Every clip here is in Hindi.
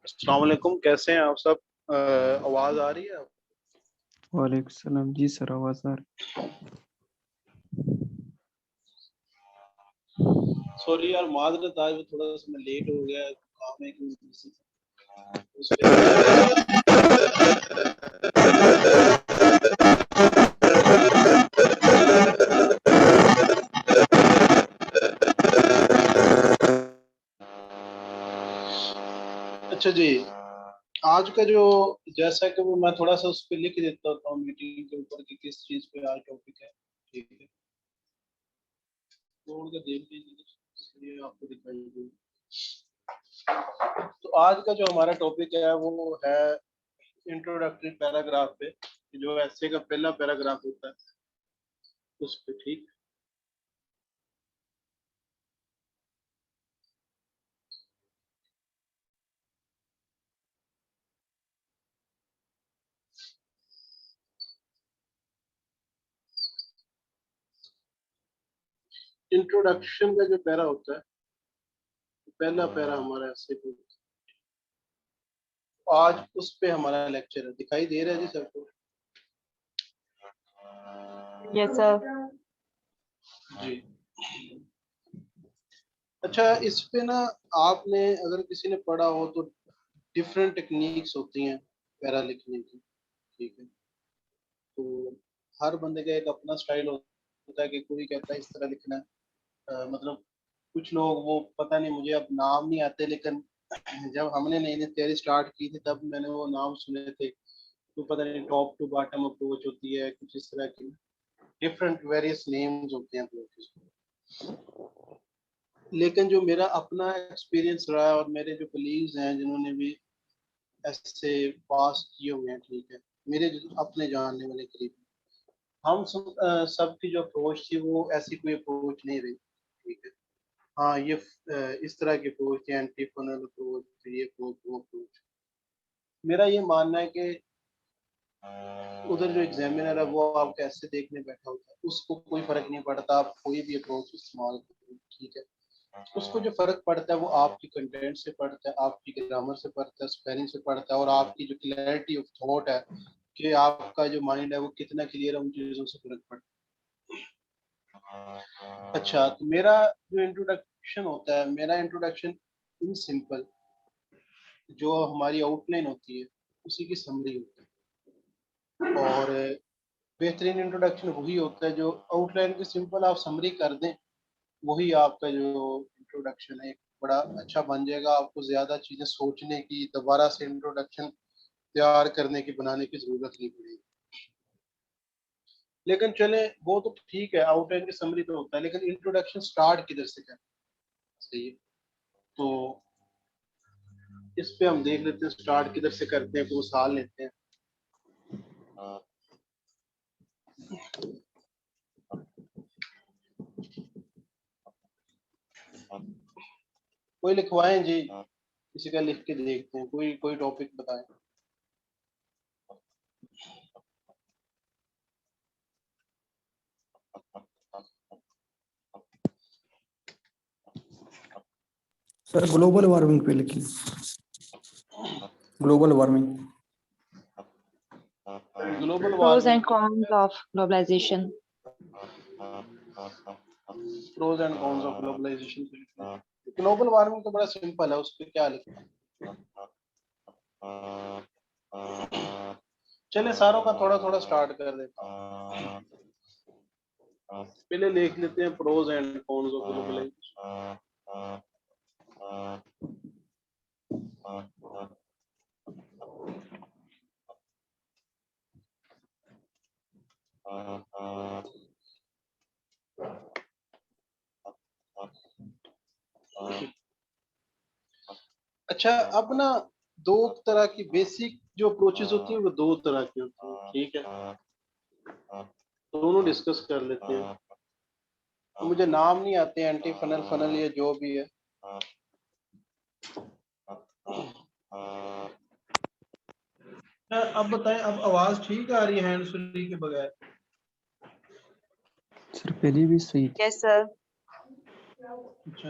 अस्सलाम वालेकुम, कैसे हैं आप सब? आवाज आ रही है? वालेकुम सलाम जी सर, आवाज आ रही। सॉरी यार, माजरत, आज थोड़ा सा मैं लेट हो गया, काम है कि अच्छा जी, आज का जो जैसा कि वो मैं थोड़ा सा उस पर लिख देता हूँ मीटिंग के ऊपर कि किस चीज पे आज टॉपिक है। ठीक है, छोड़ के देख लीजिए, ये आपको दिखाई देगी। तो आज का जो हमारा टॉपिक है वो है इंट्रोडक्टरी पैराग्राफ पे, जो ऐसे का पहला पैराग्राफ होता है उस पे। ठीक, इंट्रोडक्शन का जो पैरा होता है, पहला पैरा हमारा ऐसे को, आज उस पे हमारा लेक्चर है। दिखाई दे रहा है जी सबको? Yes, sir. जी। अच्छा, इस पे ना आपने अगर किसी ने पढ़ा हो तो डिफरेंट टेक्निक्स होती हैं पैरा लिखने की। ठीक है, तो हर बंदे का एक अपना स्टाइल होता है कि कोई कहता है इस तरह लिखना है। मतलब कुछ लोग, वो पता नहीं, मुझे अब नाम नहीं आते, लेकिन जब हमने नई नई तैयारी स्टार्ट की थी तब मैंने वो नाम सुने थे। तो पता नहीं टॉप टू बॉटम अप्रोच होती है कुछ इस तरह की, डिफरेंट वेरियस नेम्स होते हैं अप्रोचेस। लेकिन जो मेरा अपना एक्सपीरियंस रहा है और मेरे जो कलीग्स हैं जिन्होंने भी ऐसे पास किए हुए हैं, ठीक है, मेरे जो अपने जानने वाले करीब, हम सबकी जो अप्रोच थी वो ऐसी कोई अप्रोच नहीं रही। ठीक है, हाँ, ये इस तरह की अप्रोच थी, एंटी फनल अप्रोच, ये अप्रोच, वो अप्रोच। मेरा ये मानना है कि उधर जो एग्जामिनर है वो आपको ऐसे देखने बैठा होता है, उसको कोई फर्क नहीं पड़ता आप कोई भी अप्रोच इस्तेमाल करें। ठीक है, उसको जो फर्क पड़ता है वो आपकी कंटेंट से पड़ता है, आपकी ग्रामर से पड़ता है, स्पेलिंग से पड़ता है, और आपकी जो क्लैरिटी ऑफ थॉट है कि आपका जो माइंड है वो कितना क्लियर है, उन चीजों से फर्क पड़ता है। अच्छा, तो मेरा जो इंट्रोडक्शन होता है, मेरा इंट्रोडक्शन इन सिंपल, जो हमारी आउटलाइन होती है उसी की समरी होती है। और बेहतरीन इंट्रोडक्शन वही होता है जो आउटलाइन की सिंपल आप समरी कर दें, वही आपका जो इंट्रोडक्शन है एक बड़ा अच्छा बन जाएगा। आपको ज्यादा चीजें सोचने की, दोबारा से इंट्रोडक्शन तैयार करने की, बनाने की जरूरत नहीं पड़ेगी। लेकिन चले, वो तो ठीक है, आउटलाइन की समरी तो होता है, लेकिन इंट्रोडक्शन स्टार्ट किधर से करें, सही है? तो इस पे हम देख लेते हैं स्टार्ट किधर से करते हैं, कोई मिसाल लेते हैं। कोई लिखवाएं जी, किसी का लिख के देखते हैं, कोई कोई टॉपिक बताएं। सर ग्लोबल वार्मिंग पे लिखिए। Global warming. Global Pros warming, and cons of globalization. Pros and cons of globalisation. Global warming तो बड़ा सिंपल है, उस पर क्या लिखना है। चले सारों का थोड़ा थोड़ा स्टार्ट कर देता हूँ। पहले लिख लेते हैं pros and cons of globalisation. अच्छा, अब ना दो तरह की बेसिक जो अप्रोचेस होती है वो दो तरह की होती है। ठीक है, दोनों डिस्कस कर लेते हैं। मुझे नाम नहीं आते, एंटी फनल, फनल, या जो भी है। अब बताएं, अब आवाज ठीक आ रही है हैंड फ्री के बगैर? सर पहले भी सही थी। Yes, sir. अच्छा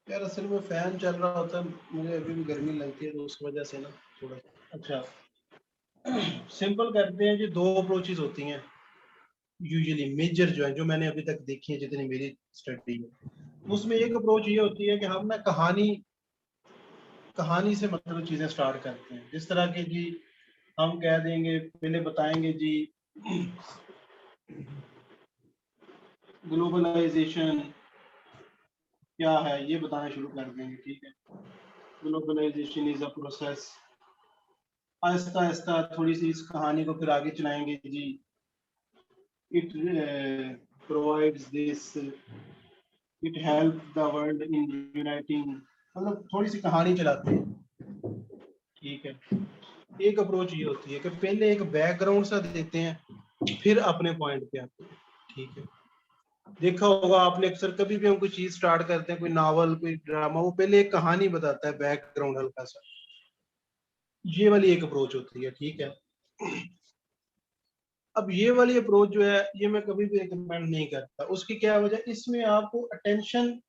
यार, असल में फैन चल रहा होता है, मुझे अभी भी गर्मी लगती है तो उस वजह से ना थोड़ा। अच्छा, सिंपल करते हैं जी। दो अप्रोचेस होती हैं यूजुअली, मेजर जो है, जो मैंने अभी तक देखी है जितनी मेरी स्टडी है, उसमें एक अप्रोच ये होती है कि हम ना कहानी से मतलब चीजें स्टार्ट करते हैं। जिस तरह के जी, हम कह देंगे, पहले बताएंगे जी ग्लोबलाइजेशन क्या है, ये बताना शुरू कर देंगे। ठीक है, globalisation is a process. Aahista Aahista थोड़ी सी इस कहानी को फिर आगे चलाएंगे जी। It provides this, it helped the world in uniting मतलब थोड़ी सी कहानी चलाते हैं, ठीक है। एक अप्रोच ये होती है कि पहले एक बैकग्राउंड सा देते हैं, फिर अपने पॉइंट पे आते हैं, ठीक है। देखा होगा आपने अक्सर, कभी भी हम कोई चीज स्टार्ट करते हैं, कोई नावल, कोई ड्रामा, वो पहले एक कहानी बताता है, बैकग्राउंड हल्का सा। ये वाली एक अप्रोच होती है, ठीक है। अब ये वाली अप्रोच जो है, ये मैं कभी भी रिकमेंड नहीं करता। उसकी क्या वजह, इसमें आपको अटेंशन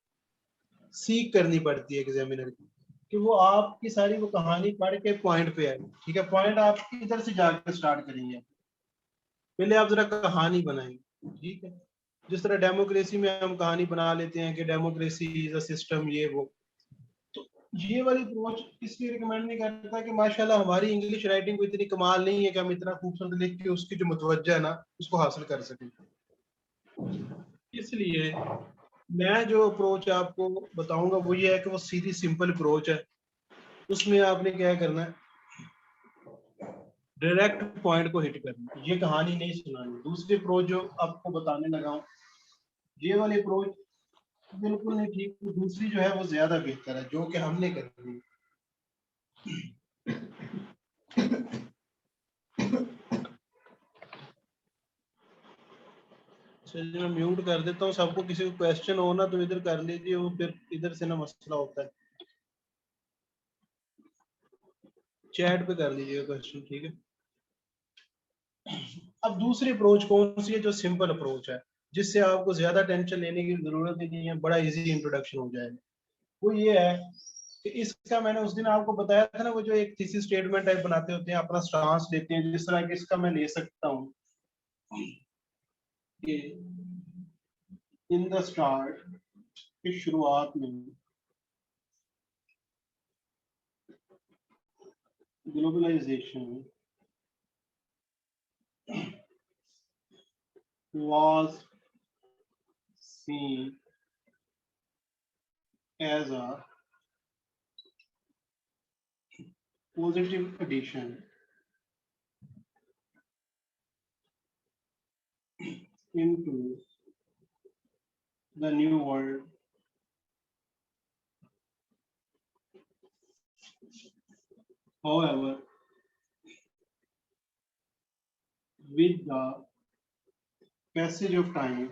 सीख करनी पड़ती है एग्जामिनर की, कि वो आपकी सारी वो कहानी पढ़ के पॉइंट पे आए, ठीक है। पॉइंट आप इधर से जाकर स्टार्ट करेंगे, पहले आप जरा कहानी बनाएंगे, ठीक है। जिस तरह डेमोक्रेसी में हम कहानी बना लेते हैं कि डेमोक्रेसी इज अ सिस्टम, ये वो, तो ये वाली अप्रोच इसलिए रिकमेंड नहीं करता कि माशाल्लाह हमारी इंग्लिश राइटिंग को इतनी कमाल नहीं है कि हम इतना खूबसूरत लिख के उसकी जो मुतवज्जा है ना, उसको हासिल कर सकें। इसलिए मैं जो अप्रोच आपको बताऊंगा वो ये है कि वो सीधी सिंपल अप्रोच है। उसमें आपने क्या करना है, डायरेक्ट पॉइंट को हिट करना, ये कहानी नहीं सुनानी। दूसरी अप्रोच जो आपको बताने लगा हूँ, ये वाली अप्रोच बिल्कुल नहीं ठीक, दूसरी जो है वो ज्यादा बेहतर है, जो कि हमने करनी है। चलिए मैं म्यूट कर देता हूँ सबको, किसी को क्वेश्चन हो ना तो इधर कर लीजिए, वो फिर इधर से ना मसला होता है, चैट पे कर लीजिएगा क्वेश्चन, ठीक है। अब दूसरी अप्रोच कौन सी है, जो सिंपल अप्रोच है, जिससे आपको ज्यादा टेंशन लेने की जरूरत ही नहीं है, बड़ा इजी इंट्रोडक्शन हो जाएगा। वो ये है कि इसका मैंने उस दिन आपको बताया था ना, वो जो एक थीसिस स्टेटमेंट टाइप बनाते होते हैं, अपना स्टांस लेते हैं, जिस तरह की इसका मैं ले सकता हूँ कि इन द स्टार्ट, की शुरुआत में globalisation was seen as a positive addition into the new world. However, with the passage of time,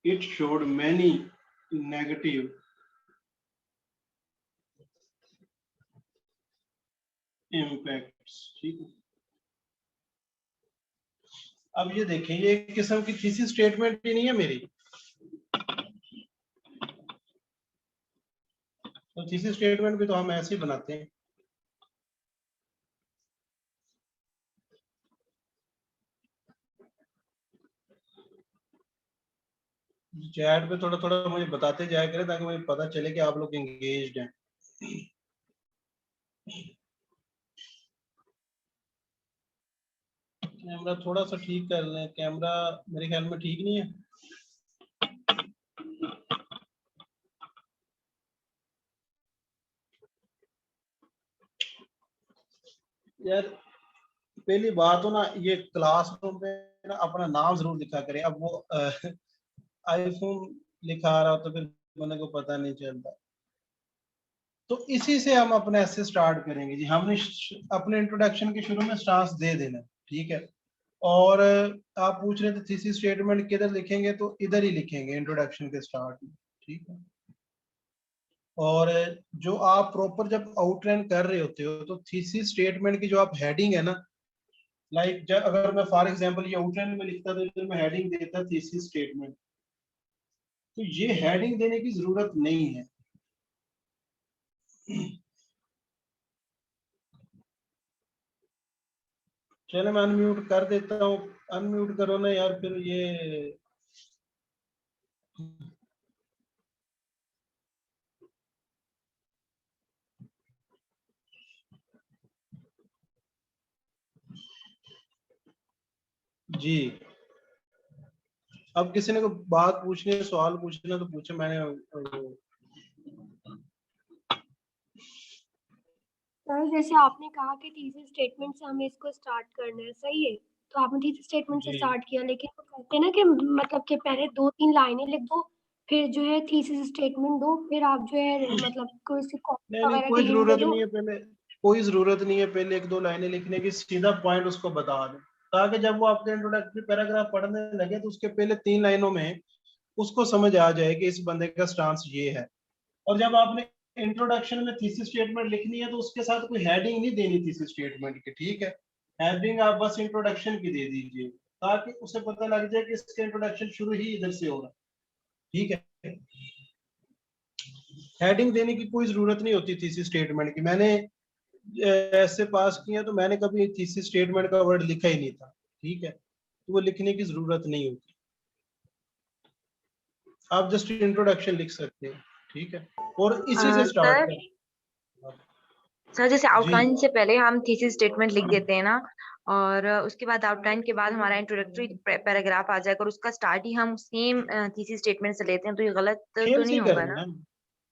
it showed many negative impacts, ठीक है। अब ये देखें, ये एक किस्म की थीसिस स्टेटमेंट ही नहीं है मेरी, तो थीसिस स्टेटमेंट भी तो हम ऐसे ही बनाते हैं। चैट पे थोड़ा थोड़ा मुझे बताते जाया करें, ताकि मुझे पता चले कि आप लोग एंगेज्ड हैं। कैमरा थोड़ा सा ठीक कर लें, कैमरा मेरे ख्याल में ठीक नहीं है। यार पहली बात हो ना, ये क्लासरूम पे ना अपना नाम जरूर लिखा करें। अब वो आईफोन लिखा रहा हो तो फिर बंदे को पता नहीं चलता। तो इसी से हम अपने ऐसे स्टार्ट करेंगे जी। हमने अपने इंट्रोडक्शन के शुरू में स्टांस दे देना, ठीक है। और आप पूछ रहे थे थीसिस स्टेटमेंट किधर लिखेंगे, तो इधर ही लिखेंगे इंट्रोडक्शन के स्टार्ट में, ठीक है। और जो आप प्रॉपर जब आउटलाइन कर रहे होते हो, तो थीसिस स्टेटमेंट की जो आप हेडिंग है ना, लाइक अगर मैं फॉर एग्जांपल ये आउटलाइन में लिखता तो इधर मैं हेडिंग देता थीसिस स्टेटमेंट, तो ये हेडिंग देने की जरूरत नहीं है। चलो मैं अनम्यूट कर देता हूँ, अनम्यूट करो ना यार, फिर ये जी। अब किसी ने को बात पूछनी है, सवाल पूछना तो पूछे, मैंने सर जैसे आपने कहा कि थीसिस स्टेटमेंट से हमें इसको स्टार्ट करना है, सही है, तो आपने थीसिस स्टेटमेंट से जी स्टार्ट किया, लेकिन वो कहते हैं ना कि मतलब कि पहले 2-3 लाइनें लिख दो, फिर जो है थीसिस स्टेटमेंट दो, फिर आप जो है मतलब कोई सी कॉपी नहीं नहीं, वगैरह कोई की लिंक दे जरूरत दो। नहीं है पहले, कोई जरूरत नहीं है पहले एक दो लाइनें लिखने की, सीधा पॉइंट उसको बता दो, ताकि जब वो आपके इंट्रोडक्टरी पैराग्राफ पढ़ने लगे तो उसके पहले 3 लाइनों में उसको समझ आ जाए कि इस बंदे का स्टांस ये है। और जब आपने इंट्रोडक्शन में थीसिस स्टेटमेंट लिखनी है तो उसके साथ कोई हेडिंग नहीं देनी थीसिस स्टेटमेंट की, ठीक है। हेडिंग आप बस इंट्रोडक्शन की दे दीजिए, ताकि उसे पता लग जाए कि इसका इंट्रोडक्शन शुरू ही इधर से हो रहा है, ठीक है। हेडिंग देने की कोई जरूरत नहीं होती थीसिस स्टेटमेंट की। मैंने ऐसे पास किया तो मैंने कभी थीसिस स्टेटमेंट का वर्ड लिखा ही नहीं था, ठीक है, तो वो लिखने की जरूरत नहीं होती, आप जस्ट इंट्रोडक्शन लिख सकते हैं, ठीक है, और इसी से स्टार्ट सर करें। सर जैसे जी आउटलाइन से पहले हम थीसिस स्टेटमेंट लिख देते हैं ना, और उसके बाद आउटलाइन के बाद हमारा इंट्रोडक्टरी पैराग्राफ आ जाएगा और उसका स्टार्ट ही हम सेम थीसिस स्टेटमेंट से लेते हैं, तो ये गलत सेम तो से नहीं ही होगा करना ना? है,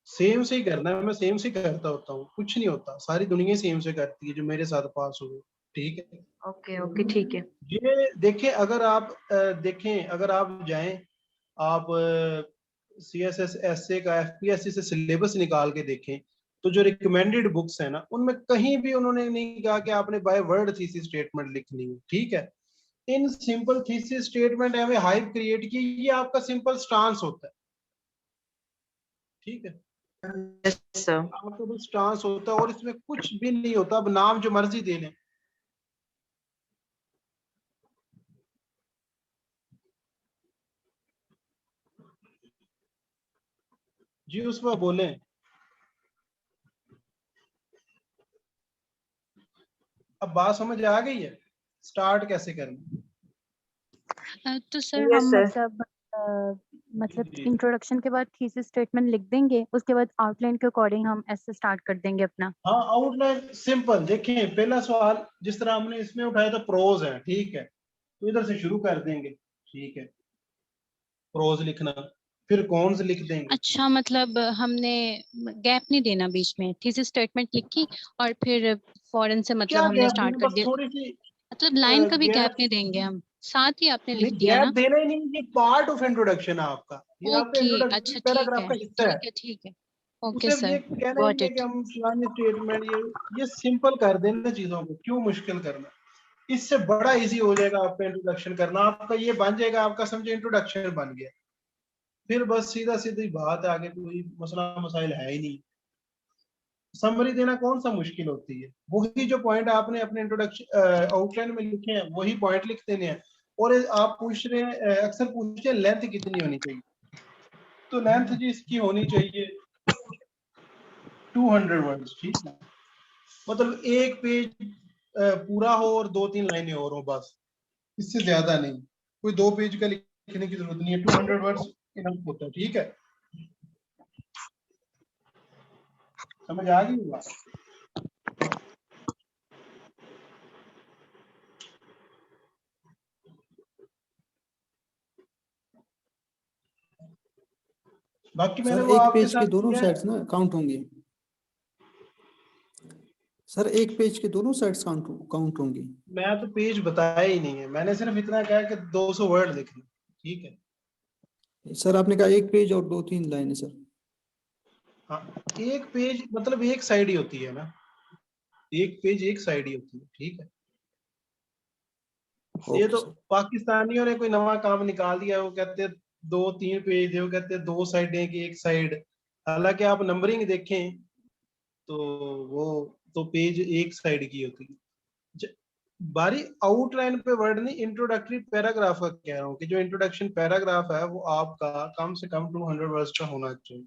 सेम से ही करना है, मैं सेम से ही करता होता हूँ, कुछ नहीं होता, सारी दुनिया सेम से करती है जो मेरे साथ पास हुए, ठीक है। ओके ओके ठीक है। ये देखें, अगर आप देखें, अगर आप जाएं, आप CSS एसए का FPSC से सिलेबस निकाल के देखें, तो जो रिकमेंडेड बुक्स है ना, उनमें कहीं भी उन्होंने नहीं कहा कि आपने बाय वर्ड थीसिस स्टेटमेंट लिखनी है, ठीक है। इन सिंपल थीसिस स्टेटमेंट हमें हाइप क्रिएट की, ये आपका सिंपल स्टांस होता है, ठीक है, यस सर। आपका बस स्टांस होता है और इसमें कुछ भी नहीं होता, अब नाम जो मर्जी दे लें। जी उसमें बोले, अब बात समझ आ गई है, स्टार्ट कैसे करना। तो सर यस हम सर। मतलब जी इंट्रोडक्शन के बाद थीसिस स्टेटमेंट लिख देंगे, उसके बाद आउटलाइन के अकॉर्डिंग हम ऐसे स्टार्ट कर देंगे अपना। हाँ, आउटलाइन सिंपल देखिए, पहला सवाल जिस तरह हमने इसमें उठाया था प्रोज है, ठीक है, तो इधर से शुरू कर देंगे, ठीक है, प्रोज लिखना, फिर कॉन्स लिख देंगे। अच्छा, मतलब हमने गैप नहीं देना बीच में, थीसिस स्टेटमेंट लिखी और फिर फौरन से मतलब क्या हमने गैप स्टार्ट देना, कर बस दिया, थोड़ी सी मतलब लाइन का भी गैप गैप, नहीं देंगे हम, साथ ही आपने लिख नहीं दिया गैप ना? देना ही नहीं, ये पार्ट ऑफ इंट्रोडक्शन है आपका, ये आपका ओके, इंट्रोडक्टरी अच्छा पैराग्राफ का हिस्सा है। ठीक है। ओके उसे ये सर, कहना ही गॉट नहीं है कि इट। हम फलानी स्टेटमेंट, ये सिंपल कर देना चीजों को, क्यों मुश्किल करना, इससे बड़ा इजी हो जाएगा आपका इंट्रोडक्शन करना, आपका ये बन जाएगा, आपका समझे इंट्रोडक्शन बन गया, फिर बस सीधा सीधी बात है, आगे कोई मसला मसाइल है ही नहीं। समरी देना कौन सा मुश्किल होती है, वही जो पॉइंट आपने अपने इंट्रोडक्शन आउटलाइन में लिखे हैं वही पॉइंट लिख देने हैं। और आप पूछ रहे हैं, अक्सर पूछते हैं लेंथ कितनी होनी चाहिए, तो लेंथ जी इसकी होनी चाहिए 200 वर्ड्स, ठीक है, मतलब एक पेज पूरा हो और 2-3 लाइनें और हो, बस इससे ज्यादा नहीं, कोई 2 पेज का लिखने की जरूरत नहीं है, 200 वर्ड्स इनफ होता है, ठीक है, समझ आ गई बात। बाकी मैंने सर वो एक आपके पेज के साथ दोनों किया है। साइड्स ना काउंट होंगे? सर एक पेज के दोनों साइड्स काउंट काउंट होंगी? मैं तो पेज बताया ही नहीं है, मैंने सिर्फ इतना कहा कि 200 वर्ड लिखने, ठीक है। सर आपने कहा एक पेज और 2-3 लाइनें सर। हाँ, एक पेज मतलब एक साइड ही होती है ना, एक पेज एक साइड ही होती है, ठीक है। ये ओके तो सर। पाकिस्तानियों ने कोई नवा काम निकाल दिया, वो कहते हैं 2-3 पेज है, वो कहते हैं 2 साइडें की एक साइड, हालांकि आप नंबरिंग देखें तो वो तो पेज एक साइड की होती है। बारी आउटलाइन पे वर्ड नहीं, इंट्रोडक्टरी पैराग्राफ का कह रहा हूँ कि जो इंट्रोडक्शन पैराग्राफ है वो आपका कम से कम 200 वर्ड्स का होना चाहिए।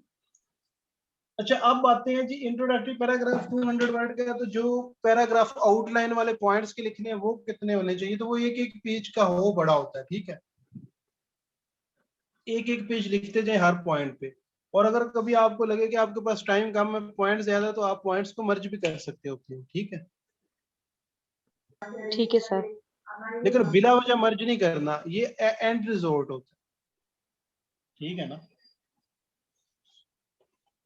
अच्छा, अब आते हैं जी, इंट्रोडक्टरी पैराग्राफ 200 वर्ड का है, तो जो पैराग्राफ आउटलाइन वाले पॉइंट्स के लिखने हैं वो कितने होने चाहिए, तो वो एक एक पेज का हो बड़ा होता है, ठीक है, एक एक पेज लिखते जाए हर पॉइंट पे। और अगर कभी आपको लगे कि आपके पास टाइम कम है, पॉइंट ज्यादा, तो आप पॉइंट्स को मर्ज भी कर सकते हो, ठीक है, ठीक है सर। लेकिन बिला वजह मर्ज नहीं करना, ये एंड रिजोर्ट होता है, ठीक है ना।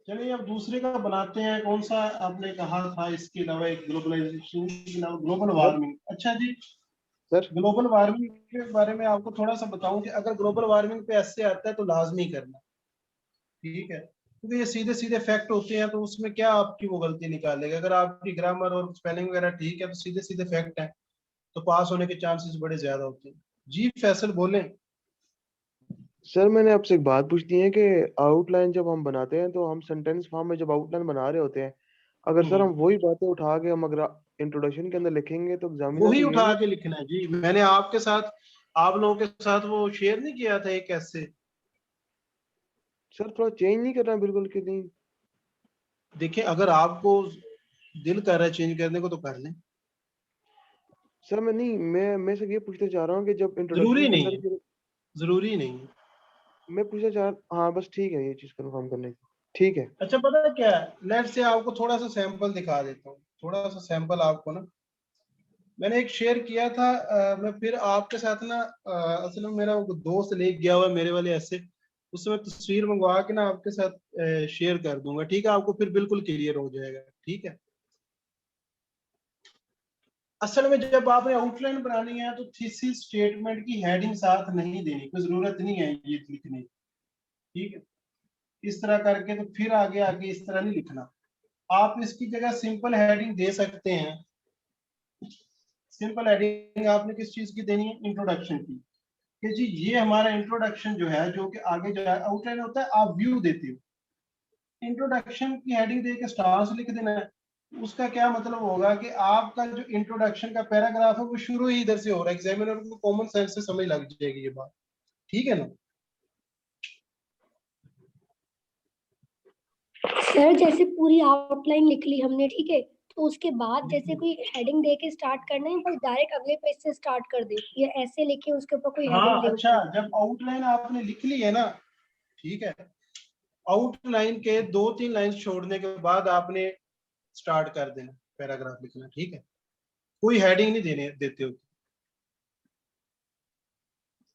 चलिए अब दूसरे का बनाते हैं। कौन सा आपने कहा था इसके अलावा, एक ग्लोबलाइजेशन के अलावा ग्लोबल वार्मिंग। अच्छा जी, सर ग्लोबल वार्मिंग के बारे में आपको थोड़ा सा बताऊं कि अगर ग्लोबल वार्मिंग पे ऐसे आता है तो लाजमी करना, ठीक है, क्योंकि ये सीधे सीधे फैक्ट होते हैं, तो उसमें क्या आपकी वो गलती निकालेगा। अगर आपकी ग्रामर और स्पेलिंग वगैरह ठीक है तो सीधे सीधे फैक्ट है, तो पास होने के चांसेस बड़े ज्यादा होते हैं। जी फैसल बोलें। सर मैंने आपसे एक बात पूछनी है कि आउटलाइन जब हम बनाते हैं तो हम सेंटेंस फॉर्म में जब आउटलाइन बना रहे होते हैं, अगर सर हम वही बातें उठा के हम अगर इंट्रोडक्शन के अंदर लिखेंगे तो एग्जामिनर वही को ये उठा नहीं। के लिखना है जी। मैंने आपके साथ, आप लोगों के साथ वो शेयर नहीं किया था एक ऐसे। सर थोड़ा चेंज नहीं करना बिल्कुल कि नहीं? देखिए अगर आपको दिल कर रहा है चेंज करने को तो कर लें, सर मैं से ये पूछना चाह रहा हूँ कि जब इंट्रोडक्शन जरूरी के नहीं अंदर है, जरूरी नहीं है। मैं पूछना चाह, हाँ बस ठीक है, ये चीज कंफर्म करने की। ठीक है अच्छा पता है क्या है, लेट से आपको थोड़ा सा सैंपल दिखा देता हूँ, थोड़ा सा सैंपल आपको ना मैंने एक शेयर किया था। मैं फिर आपके साथ ना असल में मेरा वो दोस्त ले गया हुआ है मेरे वाले ऐसे, उससे मैं तस्वीर मंगवा के ना आपके साथ शेयर कर दूंगा, ठीक है, आपको फिर बिल्कुल क्लियर हो जाएगा, ठीक है। असल में जब आपने आउटलाइन बनानी है तो थीसिस स्टेटमेंट की हेडिंग साथ नहीं देनी, कोई जरूरत नहीं है ये लिखने की, ठीक है। इस तरह करके तो फिर आगे आगे इस तरह नहीं लिखना। आप इसकी जगह सिंपल हेडिंग दे सकते हैं। सिंपल हेडिंग आपने किस चीज की देनी है, इंट्रोडक्शन की, कि जी ये हमारा इंट्रोडक्शन जो है, जो कि आगे जो है आउटलाइन होता है, आप व्यू देते हो। इंट्रोडक्शन की हेडिंग दे के स्टार्स लिख देना है। उसका क्या मतलब होगा कि आपका जो इंट्रोडक्शन का पैराग्राफ है वो शुरू ही इधर से हो रहा है, एग्जामिनर को कॉमन सेंस से समझ लग जाएगी ये बात, ठीक है ना। सर जैसे पूरी आउटलाइन लिख ली हमने, ठीक है, तो उसके बाद जैसे कोई हेडिंग दे के स्टार्ट करना है, बस डायरेक्ट अगले पेज से स्टार्ट कर दे, या ऐसे लिखे उसके ऊपर कोई हाँ हेडिंग दे अच्छा, ऊपर? जब आउटलाइन आपने लिख ली है ना, ठीक है, आउटलाइन के 2-3 लाइन छोड़ने के बाद आपने स्टार्ट कर देना पैराग्राफ लिखना, ठीक है, कोई हेडिंग नहीं देने देते हो।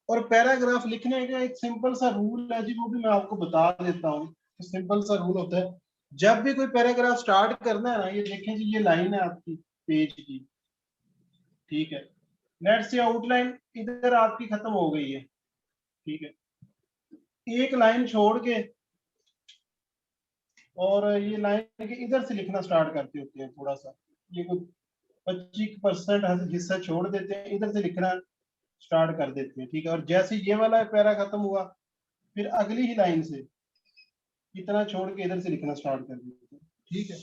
और पैराग्राफ लिखने का एक सिंपल सा रूल है जी, वो भी मैं आपको बता देता हूँ। सिंपल सा रूल होता है, जब भी कोई पैराग्राफ स्टार्ट करना है ना, ये देखें जी, ये लाइन है आपकी पेज की, ठीक है, लेट से आउटलाइन इधर आपकी खत्म हो गई है, ठीक है, एक लाइन छोड़ के और ये लाइन के इधर से लिखना स्टार्ट करते होते हैं, थोड़ा सा ये कोई 25% हिस्सा छोड़ देते हैं, इधर से लिखना स्टार्ट कर देते हैं, ठीक है। और जैसे ये वाला पैरा खत्म हुआ, फिर अगली ही लाइन से इतना छोड़ के इधर से लिखना स्टार्ट कर देते हैं, ठीक है।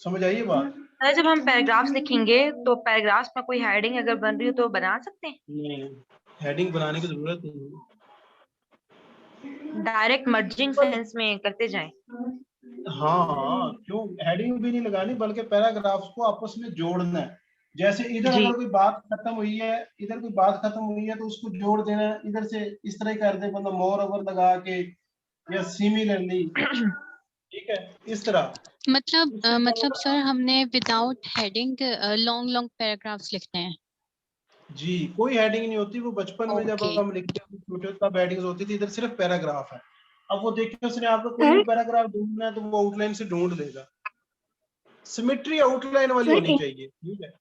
समझ आइए बात? सर जब हम पैराग्राफ्स लिखेंगे तो पैराग्राफ्स में कोई हेडिंग अगर बन रही हो तो बना सकते हैं, नहीं, हेडिंग बनाने की जरूरत नहीं है। डायरेक्ट मर्जिंग सेंस में करते जाएं। हाँ हाँ, क्यों हेडिंग भी नहीं लगानी, बल्कि पैराग्राफ्स को आपस में जोड़ना है। जैसे इधर जी अगर कोई बात खत्म हुई है, इधर कोई बात खत्म हुई है तो उसको जोड़ देना है, इधर से इस तरह कर दे, मतलब मोर ओवर लगा के या सिमिलरली, ठीक है, इस तरह। मतलब सर हमने without heading long long paragraphs लिखते हैं? जी कोई हेडिंग नहीं होती, वो बचपन में जब ओके हम लिखते थे छोटे तब हेडिंग्स होती थी, इधर सिर्फ पैराग्राफ है। अब वो देखिए उसने आपको कोई सर भी पैराग्राफ ढूंढना है तो वो आउटलाइन से ढूंढ लेगा, सिमेट्री आउटलाइन वाली सर होनी चाहिए, ठीक है।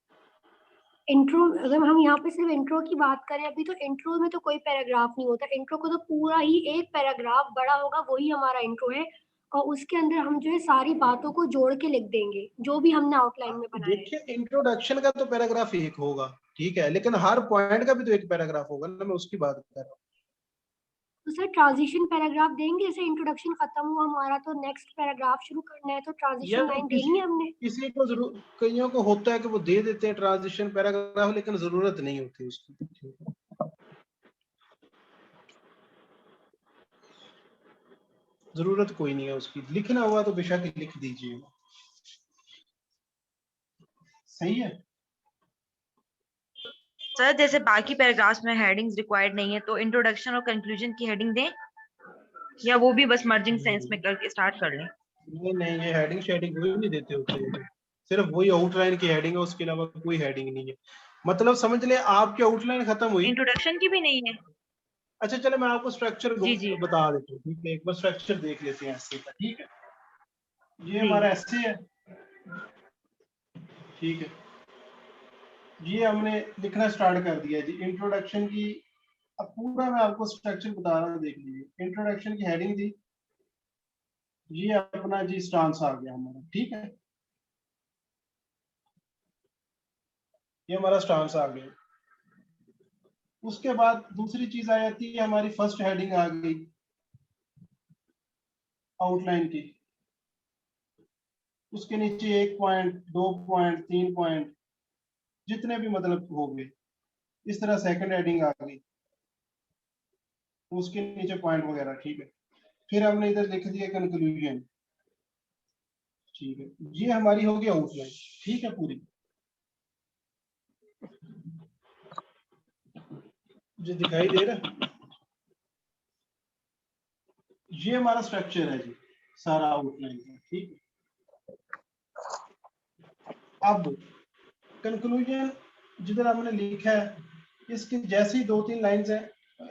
इंट्रो, अगर हम यहाँ पे सिर्फ इंट्रो की बात करें अभी, तो इंट्रो में तो कोई पैराग्राफ नहीं होता। इंट्रो को तो पूरा ही एक पैराग्राफ बड़ा होगा, वही हमारा इंट्रो है, और उसके अंदर हम जो है सारी बातों को जोड़ के लिख देंगे जो भी हमने आउटलाइन में बनाया है। देखिए इंट्रोडक्शन का तो पैराग्राफ एक होगा, ठीक है, लेकिन हर पॉइंट का भी तो एक पैराग्राफ होगा ना, मैं उसकी बात कर रहा हूँ। तो सर ट्रांजिशन पैराग्राफ देंगे, जैसे इंट्रोडक्शन खत्म हुआ हमारा तो नेक्स्ट पैराग्राफ शुरू करना है, तो ट्रांजिशन या लाइन देनी है हमने। किसी को जरूर, कईयों को होता है कि वो दे देते हैं ट्रांजिशन पैराग्राफ, लेकिन जरूरत नहीं होती उसकी, ठीक है? जरूरत कोई नहीं है उसकी, लिखना हुआ तो बेशक लिख दीजिए, सही है। सर जैसे बाकी पैराग्राफ्स में हेडिंग्स रिक्वायर्ड नहीं है, तो इंट्रोडक्शन और कंक्लूजन की हेडिंग दें, या वो भी बस मर्जिंग सेंस में करके स्टार्ट कर लें? नहीं नहीं, ये हेडिंग शेडिंग कोई नहीं देते होते हैं, सिर्फ वही आउटलाइन की हेडिंग है, उसके अलावा कोई हेडिंग नहीं है। मतलब समझ ले आपकी आउटलाइन खत्म हुई, इंट्रोडक्शन की भी नहीं है? अच्छा चले मैं आपको स्ट्रक्चर जी जी बता देता हूँ, ठीक है। एक बार स्ट्रक्चर देख लेते हैं एस्से का, ठीक है। ये जी हमारा एस्से है, ठीक है। ये हमने लिखना स्टार्ट कर दिया जी। इंट्रोडक्शन की, अब पूरा मैं आपको स्ट्रक्चर बता रहा हूँ, देख लीजिए। इंट्रोडक्शन की हेडिंग थी, ये अपना जी स्टांस आ गया हमारा, ठीक है। ये हमारा स्टांस आ गया। उसके बाद दूसरी चीज आ जाती है हमारी फर्स्ट हेडिंग आ गई आउटलाइन की। उसके नीचे 1 पॉइंट, 2 पॉइंट, 3 पॉइंट, जितने भी मतलब हो गए। इस तरह सेकंड हेडिंग आ गई, उसके नीचे पॉइंट वगैरह, ठीक है। फिर हमने इधर लिख दिया कंक्लूजन, ठीक है। ये हमारी होगी आउटलाइन, ठीक है, पूरी। जो दिखाई दे रहा है, ये हमारा स्ट्रक्चर है जी, सारा आउटलाइन का, ठीक है। अब कंक्लूजन जिधर हमने लिखा है, इसकी जैसी 2-3 लाइंस है,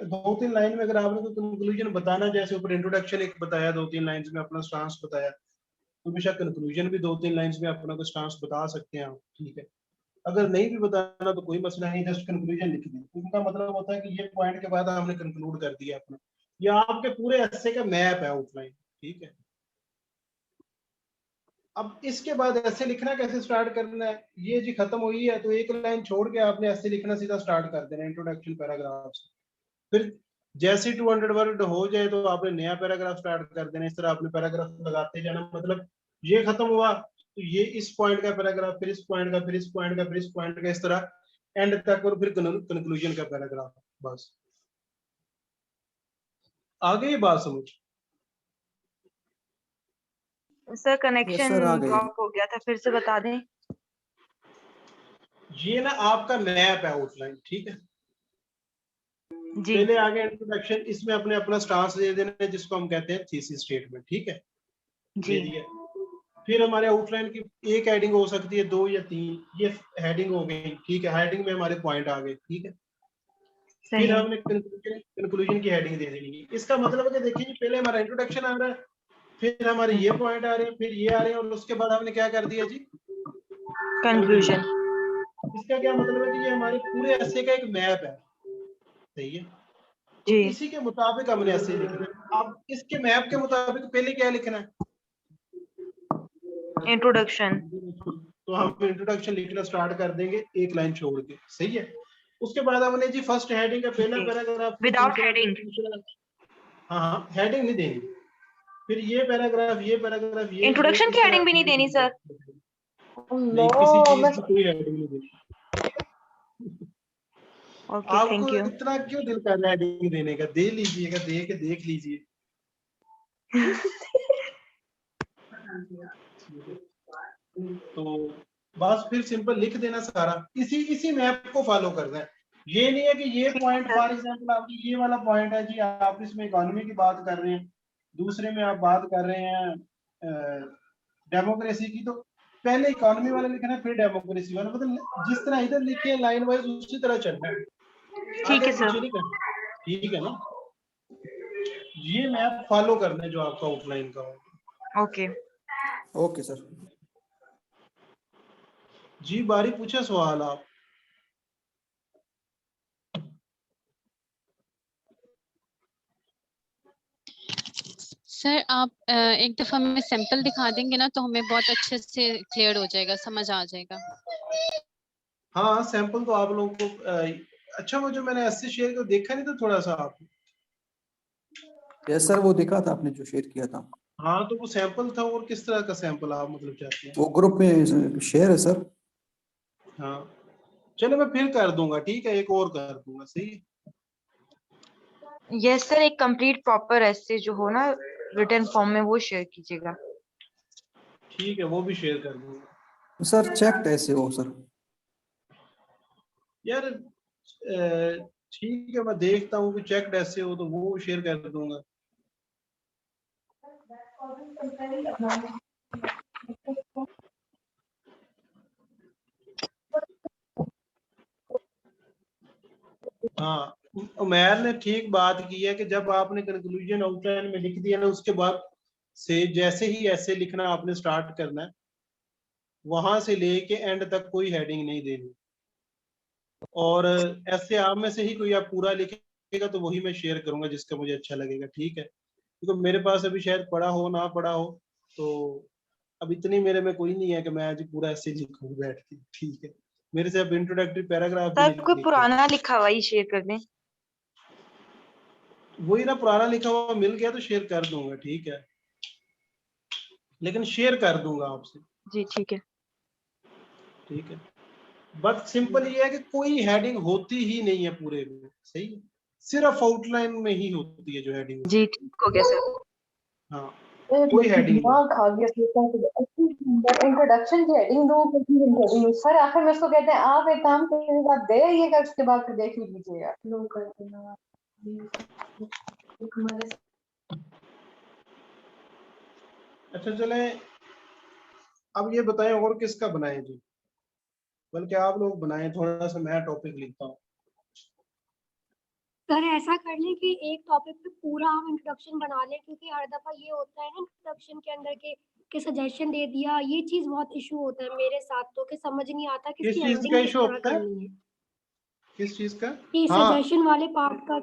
2-3 लाइन में अगर आपने कोई कंक्लूजन बताना, जैसे ऊपर इंट्रोडक्शन एक बताया, 2-3 लाइंस में अपना स्टांस बताया, तो बेशक कंक्लूजन भी 2-3 लाइंस में अपना कोई स्टांस बता सकते हैं आप, ठीक है। अगर नहीं भी बताना तो कोई मसला नहीं, जस्ट कंक्लूजन लिख दें। उनका मतलब होता है कि ये पॉइंट के बाद हमने कंक्लूड कर दिया अपना। ये आपके पूरे एस्से का मैप है, आउटलाइन, ठीक है। अब इसके बाद ऐसे लिखना कैसे स्टार्ट करना है, ये जी खत्म हुई है तो एक लाइन छोड़ के आपने ऐसे लिखना सीधा स्टार्ट कर देना, इंट्रोडक्शन पैराग्राफ से। फिर जैसे 200 वर्ड हो जाए तो आपने नया पैराग्राफ स्टार्ट कर देना। इस तरह आपने पैराग्राफ लगाते जाना, मतलब ये खत्म हुआ तो ये इस पॉइंट का पैराग्राफ, फिर इस पॉइंट का, फिर इस पॉइंट का, फिर इस पॉइंट का, इस तरह एंड तक, और फिर कंक्लूजन का पैराग्राफ। बस आ गई बात समझ? सर यस कनेक्शन सर, आ गई। ड्रॉप हो गया था, फिर से बता दें। ये ना आपका मैप है आउटलाइन, ठीक है। जी पहले आगे इंट्रोडक्शन, इसमें अपने अपना स्टांस दे देना है, जिसको हम कहते हैं थीसिस स्टेटमेंट, ठीक है। जी दे दिया। फिर हमारे आउटलाइन की एक हेडिंग हो सकती है, 2 या 3, ये हेडिंग हो गई, ठीक है। हेडिंग में हमारे पॉइंट आ गए, ठीक है। फिर सही हमने कंक्लूजन की हेडिंग दे देनी है। इसका मतलब है कि देखिए, पहले हमारा इंट्रोडक्शन आ रहा है, फिर हमारे ये पॉइंट आ रहे हैं, फिर ये आ रहे हैं, और उसके बाद हमने क्या कर दिया जी, कंक्लूजन। इसका क्या मतलब है कि ये हमारे पूरे एस्से का एक मैप है, सही है। तो जी इसी के मुताबिक हमने एस्से लिखना है। अब इसके मैप के मुताबिक पहले क्या लिखना है, इंट्रोडक्शन। तो हम इंट्रोडक्शन लिखना स्टार्ट कर देंगे एक लाइन छोड़ के, सही है। उसके बाद हमने जी फर्स्ट हेडिंग का पहला जी पैराग्राफ, फिर विदाउट दूसरा, फिर हेडिंग। तीसरा। हाँ हाँ, हेडिंग नहीं देंगे। फिर ये पैराग्राफ, ये पैराग्राफ, ये इंट्रोडक्शन इस की तरह हेडिंग भी नहीं देनी सर। नहीं, किसी चीज की कोई हेडिंग नहीं देनी। ओके आपको थैंक यू। इतना क्यों दिल कर रहा है हेडिंग देने का, दे लीजिएगा, दे के देख लीजिए। तो बस फिर सिंपल लिख देना सारा, इसी इसी मैप को फॉलो करना है। ये नहीं है कि ये पॉइंट, फॉर एग्जांपल आपकी ये वाला पॉइंट है जी, आप इसमें इकोनॉमी की बात कर रहे हैं, दूसरे में आप बात कर रहे हैं डेमोक्रेसी की, तो पहले इकोनॉमी वाला लिखना है, फिर डेमोक्रेसी वाला, मतलब जिस तरह इधर लिखे हैं लाइन वाइज उसी तरह चलना है, ठीक आगे है पीछे सर। नहीं करना, ठीक है ना। ये मैप फॉलो करना है जो आपका आउटलाइन का होगा। Okay okay sir. जी बारी पूछे सवाल आप। सर आप एक दफा हमें सैंपल दिखा देंगे ना, तो हमें बहुत अच्छे से क्लियर हो जाएगा, समझ आ जाएगा। हाँ सैंपल तो आप लोगों को अच्छा, वो जो मैंने ऐसे शेयर को देखा नहीं था थोड़ा सा आप। यस सर, वो दिखा था आपने जो शेयर किया था। हाँ तो वो सैंपल था, और किस तरह का सैंपल आप मतलब चाहते हैं? वो ग्रुप में शेयर है सर। हाँ चलो, मैं फिर कर दूंगा, ठीक है, एक और कर दूंगा, सही है। यस सर, एक कंप्लीट प्रॉपर ऐसे जो हो ना रिटन फॉर्म में, वो शेयर कीजिएगा। ठीक है, वो भी शेयर कर दूंगा। सर चेक ऐसे हो सर। यार ठीक है, मैं देखता हूँ कि चेक ऐसे हो तो वो शेयर कर दूंगा। हाँ उमैर ने ठीक बात की है कि जब आपने कंक्लूजन आउटलाइन में लिख दिया ना, उसके बाद से जैसे ही ऐसे लिखना आपने स्टार्ट करना है, वहां से लेके एंड तक कोई हेडिंग नहीं देनी। और ऐसे आप में से ही कोई आप पूरा लिखेगा तो वही मैं शेयर करूंगा जिसका मुझे अच्छा लगेगा, ठीक है? क्योंकि मेरे पास अभी शायद पढ़ा हो ना पढ़ा हो, तो अब इतनी मेरे में कोई नहीं है कि मैं आज पूरा ऐसे लिखूं बैठ के, ठीक है? मेरे से अब इंट्रोडक्टरी पैराग्राफ भी सर नहीं कोई लिखे। पुराना लिखा हुआ ही शेयर कर दें। वही ना, पुराना लिखा हुआ मिल गया तो शेयर कर दूंगा, ठीक है? लेकिन शेयर कर दूंगा आपसे, जी ठीक है। ठीक है? बट सिंपल ये है कि कोई हेडिंग होती ही नहीं है पूरे में, सही है? सिर्फ आउटलाइन में ही होती है जो हेडिंग। जी ठीक हो गया सर। हाँ, कोई हेडिंग नहीं। खा गया इंट्रोडक्शन की हेडिंग दो सर, आखिर में इसको कहते हैं आप एक काम करिएगा, आप दे आइएगा, उसके बाद फिर देख लीजिएगा। अच्छा चले, अब ये बताएं और किसका बनाएं जी? बल्कि आप लोग बनाएं, थोड़ा सा मैं टॉपिक लिखता हूँ। सर ऐसा कर लें कि एक टॉपिक पे पूरा हम इंट्रोडक्शन बना लें, क्योंकि हर दफा ये होता है ना इंट्रोडक्शन के अंदर के सजेशन दे दिया, ये चीज बहुत इशू होता है मेरे साथ, तो कि समझ नहीं आता कि किस इसकी चीज एंडिंग का किस इशू तरह होता है? करनी है। किस चीज का? कि हाँ सजेशन वाले पार्ट का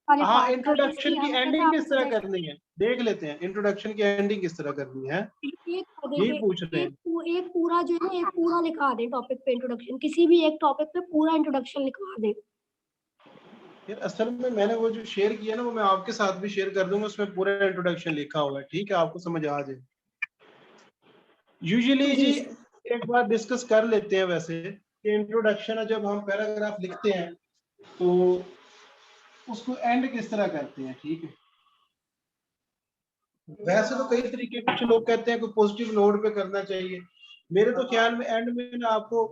वाले हाँ, पार्ट का इंट्रोडक्शन की हम एंडिंग आप किस तरह सजेशन करनी है, देख लेते हैं। इंट्रोडक्शन की एंडिंग किस तरह करनी है, एक यही पूछ रहे हैं। एक पूरा जो है एक पूरा लिखा दें टॉपिक पे इंट्रोडक्शन, किसी भी एक टॉपिक पे पूरा इंट्रोडक्शन लिखवा दें। यार असल में मैंने वो जो शेयर किया ना, वो मैं आपके साथ भी शेयर कर दूंगा, उसमें पूरा इंट्रोडक्शन लिखा हुआ है, ठीक है? आपको समझ आ जाए। यूजुअली जी एक बार डिस्कस कर लेते हैं वैसे कि इंट्रोडक्शन जब हम पैराग्राफ लिखते हैं तो उसको एंड किस तरह करते हैं, ठीक है? वैसे तो कई तरीके, कुछ लोग कहते हैं कि पॉजिटिव नोट पे करना चाहिए। मेरे तो ख्याल में एंड में ना आपको,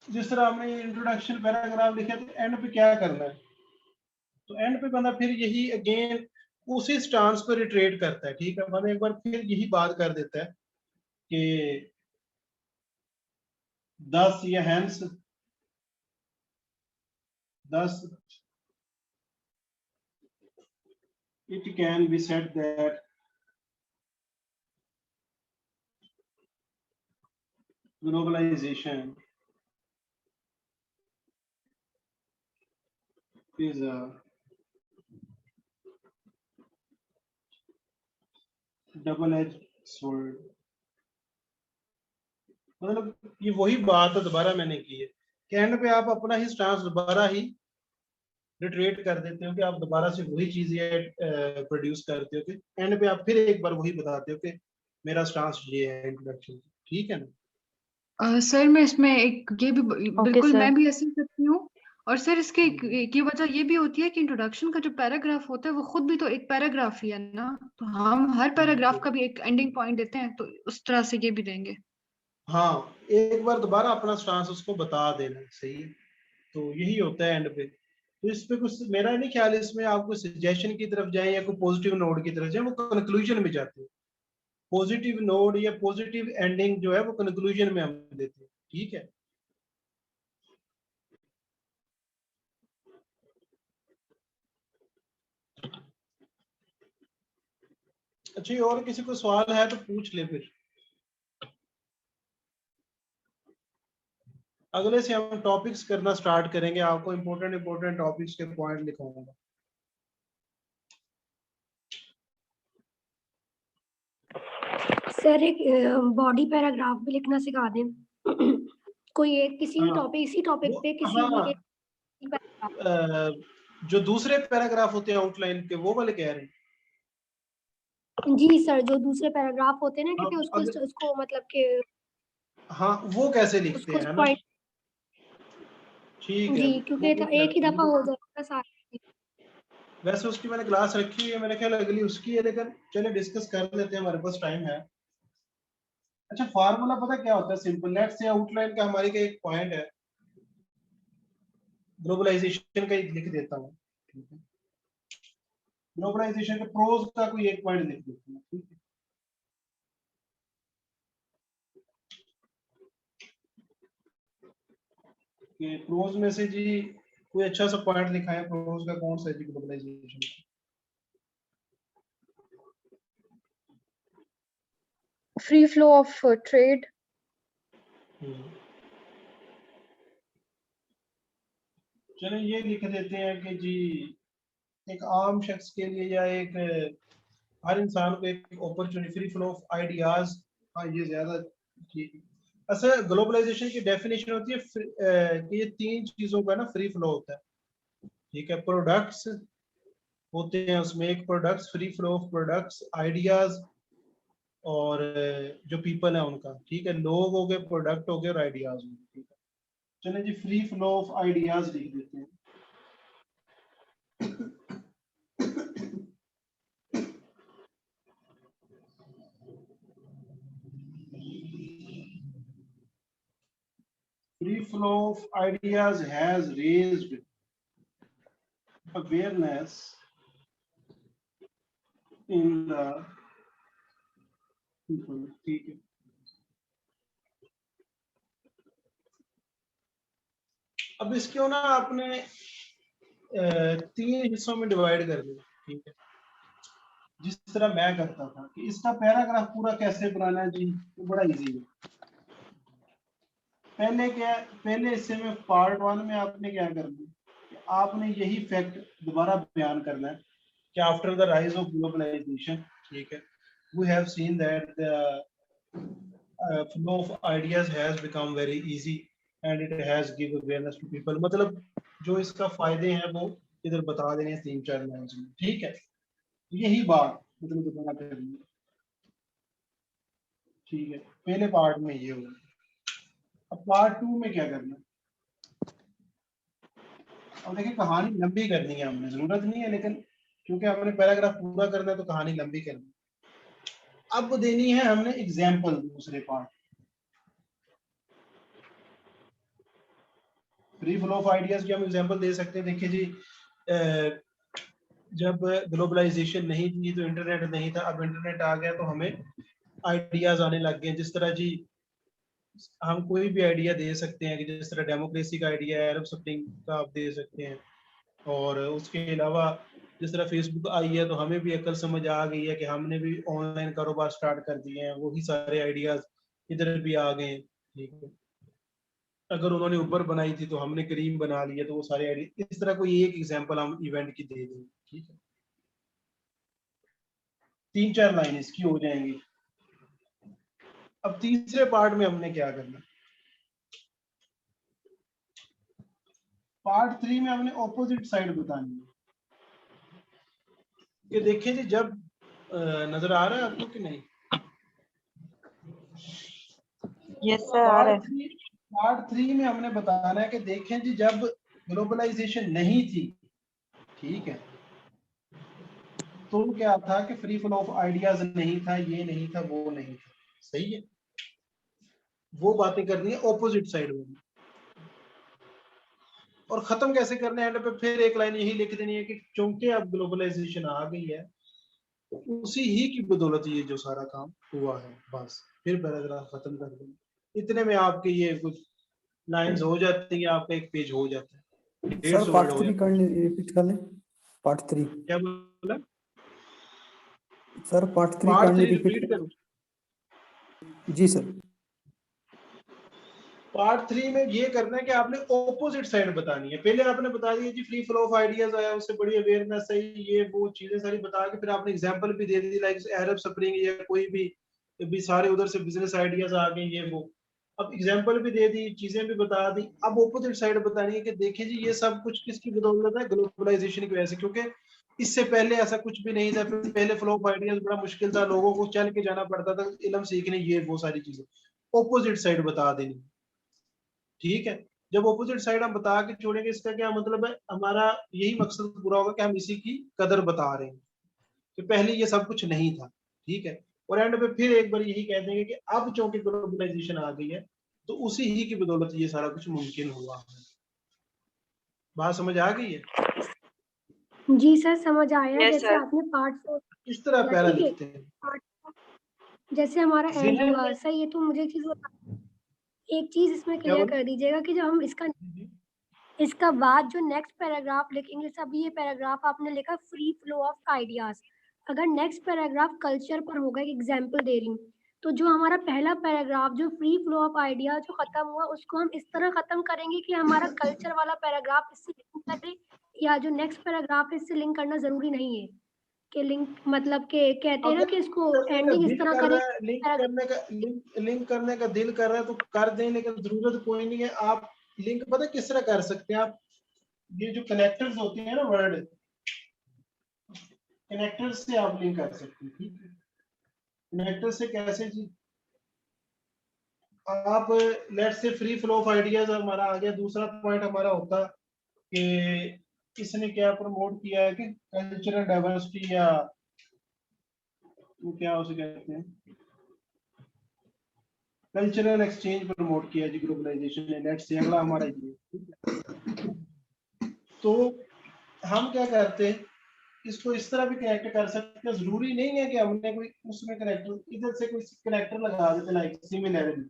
जिस तरह हमने इंट्रोडक्शन पैराग्राफ लिखा तो एंड पे क्या करना है, तो एंड पे बंदा फिर यही अगेन उसी स्टांस पर रिट्रेट करता है, ठीक है? बंदा एक बार फिर यही बात कर देता है कि thus या hence, thus it can be said that globalization is a double-edged sword। मतलब ये वही बात है, दोबारा मैंने की है कि एंड पे आप अपना ही स्टांस दोबारा ही रिट्रेट कर देते हो, कि आप दोबारा से वही चीजें प्रोड्यूस करते हो, कि एंड पे आप फिर एक बार वही बताते हो कि मेरा स्टांस ये है इंट्रोडक्शन, ठीक है ना? सर मैं इसमें एक ये भी बिल्कुल सर। मैं भी ऐसे ही करती हूँ। और सर इसके एक ये वजह ये भी होती है कि इंट्रोडक्शन का जो पैराग्राफ होता है वो खुद भी तो एक पैराग्राफ ही है ना, तो हम हर पैराग्राफ का भी एक एंडिंग पॉइंट देते हैं, तो उस तरह से ये भी देंगे। हाँ, एक बार दोबारा अपना स्टांस उसको बता देना, सही है? तो यही होता है एंड पे। तो इस पे कुछ मेरा नहीं ख्याल इसमें आप कोई सजेशन की तरफ जाएं या कोई पॉजिटिव नोट की तरफ जाएं, वो कंक्लूजन में जाते हैं। पॉजिटिव नोट या पॉजिटिव एंडिंग जो है वो कंक्लूजन में हम देते हैं, ठीक है? अच्छा, और किसी को सवाल है तो पूछ ले, फिर अगले से हम टॉपिक्स करना स्टार्ट करेंगे। आपको इंपॉर्टेंट टॉपिक्स के पॉइंट लिखाऊंगा। सर एक बॉडी पैराग्राफ भी लिखना सिखा दें कोई एक किसी भी टॉपिक, इसी टॉपिक पे किसी भी एक जो दूसरे पैराग्राफ होते हैं आउटलाइन के, वो वाले कह रहे हैं? जी सर, जो दूसरे पैराग्राफ होते हैं ना, क्योंकि उसको मतलब कि हाँ, वो कैसे लिखते उसको हैं, है ना? पॉइंट ठीक है, जी, क्योंकि तो एक ही दफा हो जाएगा सारा। वैसे उसकी मैंने क्लास रखी हुई है, मेरे ख्याल अगली उसकी है, लेकिन चलिए डिस्कस कर लेते हैं, हमारे पास टाइम है। अच्छा, फार्मूला पता क्या होता है? सिंपल। लेट्स से आउटलाइन का हमारे का एक पॉइंट है, ग्लोबलाइजेशन का एक लिख देता हूँ, ठीक है? ग्लोबलाइजेशन के प्रोज का कोई एक पॉइंट लिख देता हूँ, ठीक है? कि प्रोज में से जी कोई अच्छा सा पॉइंट दिखाएं प्रोज का, कौन सा है globalisation? Free flow of trade. चलो ये लिख देते हैं कि जी एक आम शख्स के लिए या एक हर इंसान को एक opportunity, free flow of ideas. हाँ ये ज्यादा ठीक है। अच्छा, ग्लोबलाइजेशन की डेफिनेशन होती है कि ये तीन चीजों का ना फ्री फ्लो होता है, ठीक है। प्रोडक्ट्स होते हैं उसमें, एक products, free flow of products, ideas और जो पीपल है उनका, ठीक है। लोग हो गए, प्रोडक्ट हो गए और आइडियाज हो गए, ठीक है। चलिए जी फ्री फ्लो ऑफ आइडियाज लिख देते हैं। Free flow of ideas has raised awareness in the people, ठीक है। अब इसको ना आपने तीन हिस्सों में डिवाइड कर दिया, ठीक है। जिस तरह मैं करता था कि इसका पैराग्राफ पूरा कैसे बनाना है जी, तो बड़ा इजी है। पहले हिस्से में पार्ट 1 में आपने क्या करना है, आपने यही फैक्ट दोबारा बयान करना है कि after the rise of globalisation, ठीक है, we have seen that the flow of ideas has become very easy and it has give awareness to people. मतलब जो इसका फायदे हैं वो इधर बता देने हैं 3-4 लाइन्स में, ठीक है। यही बात मतलब दोबारा करनी है, ठीक है। पहले पार्ट में ये होगा। अब पार्ट 2 में क्या करना है, अब देखिए कहानी लंबी करनी है हमने, जरूरत नहीं है लेकिन क्योंकि हमने पैराग्राफ पूरा करना है तो कहानी लंबी करनी है। अब देनी है हमने एग्जाम्पल दूसरे part. Free flow of ideas की हम एग्जाम्पल दे सकते हैं। देखिए जी जब ग्लोबलाइजेशन नहीं थी तो इंटरनेट नहीं था, अब इंटरनेट आ गया तो हमें आइडियाज आने लग गए। जिस तरह जी हम कोई भी आइडिया दे सकते हैं कि जिस तरह डेमोक्रेसी का आइडिया है, अरब स्प्रिंग का आप दे सकते हैं। और उसके अलावा जिस तरह फेसबुक आई है तो हमें भी अकल समझ आ गई है कि हमने भी ऑनलाइन कारोबार स्टार्ट कर दिए हैं, वही सारे आइडियाज इधर भी आ गए, ठीक है। अगर उन्होंने ऊबर बनाई थी तो हमने करीम बना लिया, तो वो सारे आइडिया, इस तरह कोई एक एग्जांपल हम इवेंट की दे दें, ठीक है। 3-4 लाइन इसकी हो जाएंगी। अब तीसरे पार्ट में हमने क्या करना, पार्ट 3 में हमने ऑपोजिट साइड बतानी है कि देखिए जी जब नजर आ रहा है आपको कि नहीं? यस सर आ रहा है। पार्ट 3 में हमने बताना है कि देखें जी जब ग्लोबलाइजेशन नहीं थी, ठीक है, तो क्या था कि फ्री फ्लो ऑफ आइडियाज नहीं था, ये नहीं था, वो नहीं था, सही है। वो बातें करनी है ऑपोजिट साइड में। और खत्म कैसे करने हैं, एंड पे फिर एक लाइन यही लिख देनी है कि चूंकि अब ग्लोबलाइजेशन आ गई है उसी ही की बदौलत ये जो सारा काम हुआ है, बस फिर पैराग्राफ खत्म कर देंगे। इतने में आपके ये कुछ लाइंस हो जाती है, आपका एक पेज हो जाता है। 150 सर वर्ड पार्ट हो 3 जाता कर है। रिपीट कर लें। पार्ट 3 क्या बोला? सर पार्ट 3 पार्ट करनी 3 रिपीट रिपीट करूं? जी सर। पार्ट 3 में ये करना है कि आपने ऑपोजिट साइड बतानी है। पहले आपने बता दिया जी फ्री फ्लो ऑफ आइडियाज आया, उससे बड़ी अवेयरनेस है, ये वो चीजें सारी बता के फिर आपने एग्जांपल भी दे दी, लाइक अरब स्प्रिंग या कोई भी सारे उधर से बिजनेस आइडियाज आ गए, ये वो। अब एग्जांपल भी दे दी, चीजें भी बता दी। अब ऑपोजिट साइड बतानी है कि देखिए जी ये सब कुछ किसकी बदौलत है, ग्लोबलाइजेशन की वजह से, क्योंकि इससे पहले ऐसा कुछ भी नहीं था। पहले फ्लो ऑफ आइडियाज बड़ा मुश्किल था, लोगों को चल के जाना पड़ता था इल्म सीखने, ये वो सारी चीजें ऑपोजिट साइड बता देनी, ठीक है। जब ऑपोजिट साइड हम बता के छोड़ेंगे, इसका क्या मतलब है, हमारा यही मकसद पूरा होगा कि हम इसी की कदर बता रहे हैं कि पहले ये सब कुछ नहीं था, ठीक है। और एंड पे फिर एक बार यही कह देंगे कि अब चूंकि ग्लोबलाइजेशन आ गई है तो उसी ही की बदौलत ये सारा कुछ मुमकिन हुआ है। बात समझ आ गई है? जी सर समझ आया। यस जैसे सर। आपने पार्ट 4 इस तरह किया, पैरा ठीक है, लिखते हैं। जैसे हमारा एंड ज़हन हुआ में सर, ये तो मुझे एक चीज इसमें क्या क्लियर बोला? कर दीजिएगा कि जब हम इसका इसका बाद जो नेक्स्ट पैराग्राफ लिखेंगे, सब ये पैराग्राफ आपने लिखा फ्री फ्लो ऑफ आइडियाज। अगर नेक्स्ट पैराग्राफ कल्चर पर होगा, एक एग्जांपल दे रही हूँ, तो जो हमारा पहला पैराग्राफ जो फ्री फ्लो ऑफ आइडिया जो खत्म हुआ, उसको हम इस तरह खत्म करेंगे कि हमारा कल्चर वाला पैराग्राफ इससे लिंक करे, या जो नेक्स्ट पैराग्राफ इससे लिंक करना जरूरी नहीं है कि लिंक, मतलब के कहते हैं ना कि इसको एंडिंग इस तरह करें। लिंक करने का दिल कर रहा है तो कर दें, लेकिन जरूरत कोई नहीं है। आप लिंक पता किस तरह कर सकते हैं? आप ये जो कनेक्टर्स होते हैं ना, वर्ड कनेक्टर से आप लिंक कर सकते हैं। ठीक है, कनेक्टर से कैसे जी? आप let's say free flow of ideas हमारा आ गया। दूसरा पॉइंट हमारा होता कि किसने क्या प्रमोट किया है कि कल्चरल डाइवर्सिटी, या वो क्या उसे कहते हैं, कल्चरल एक्सचेंज प्रमोट किया जी, ग्लोबलाइजेशन है। लेट्स से अगला हमारा ये, तो हम क्या करते हैं, इसको इस तरह भी कनेक्ट कर सकते हैं। जरूरी नहीं है कि हमने कोई उसमें कनेक्टर इधर से कोई कनेक्टर लगा देते, लाइक सिमिलरली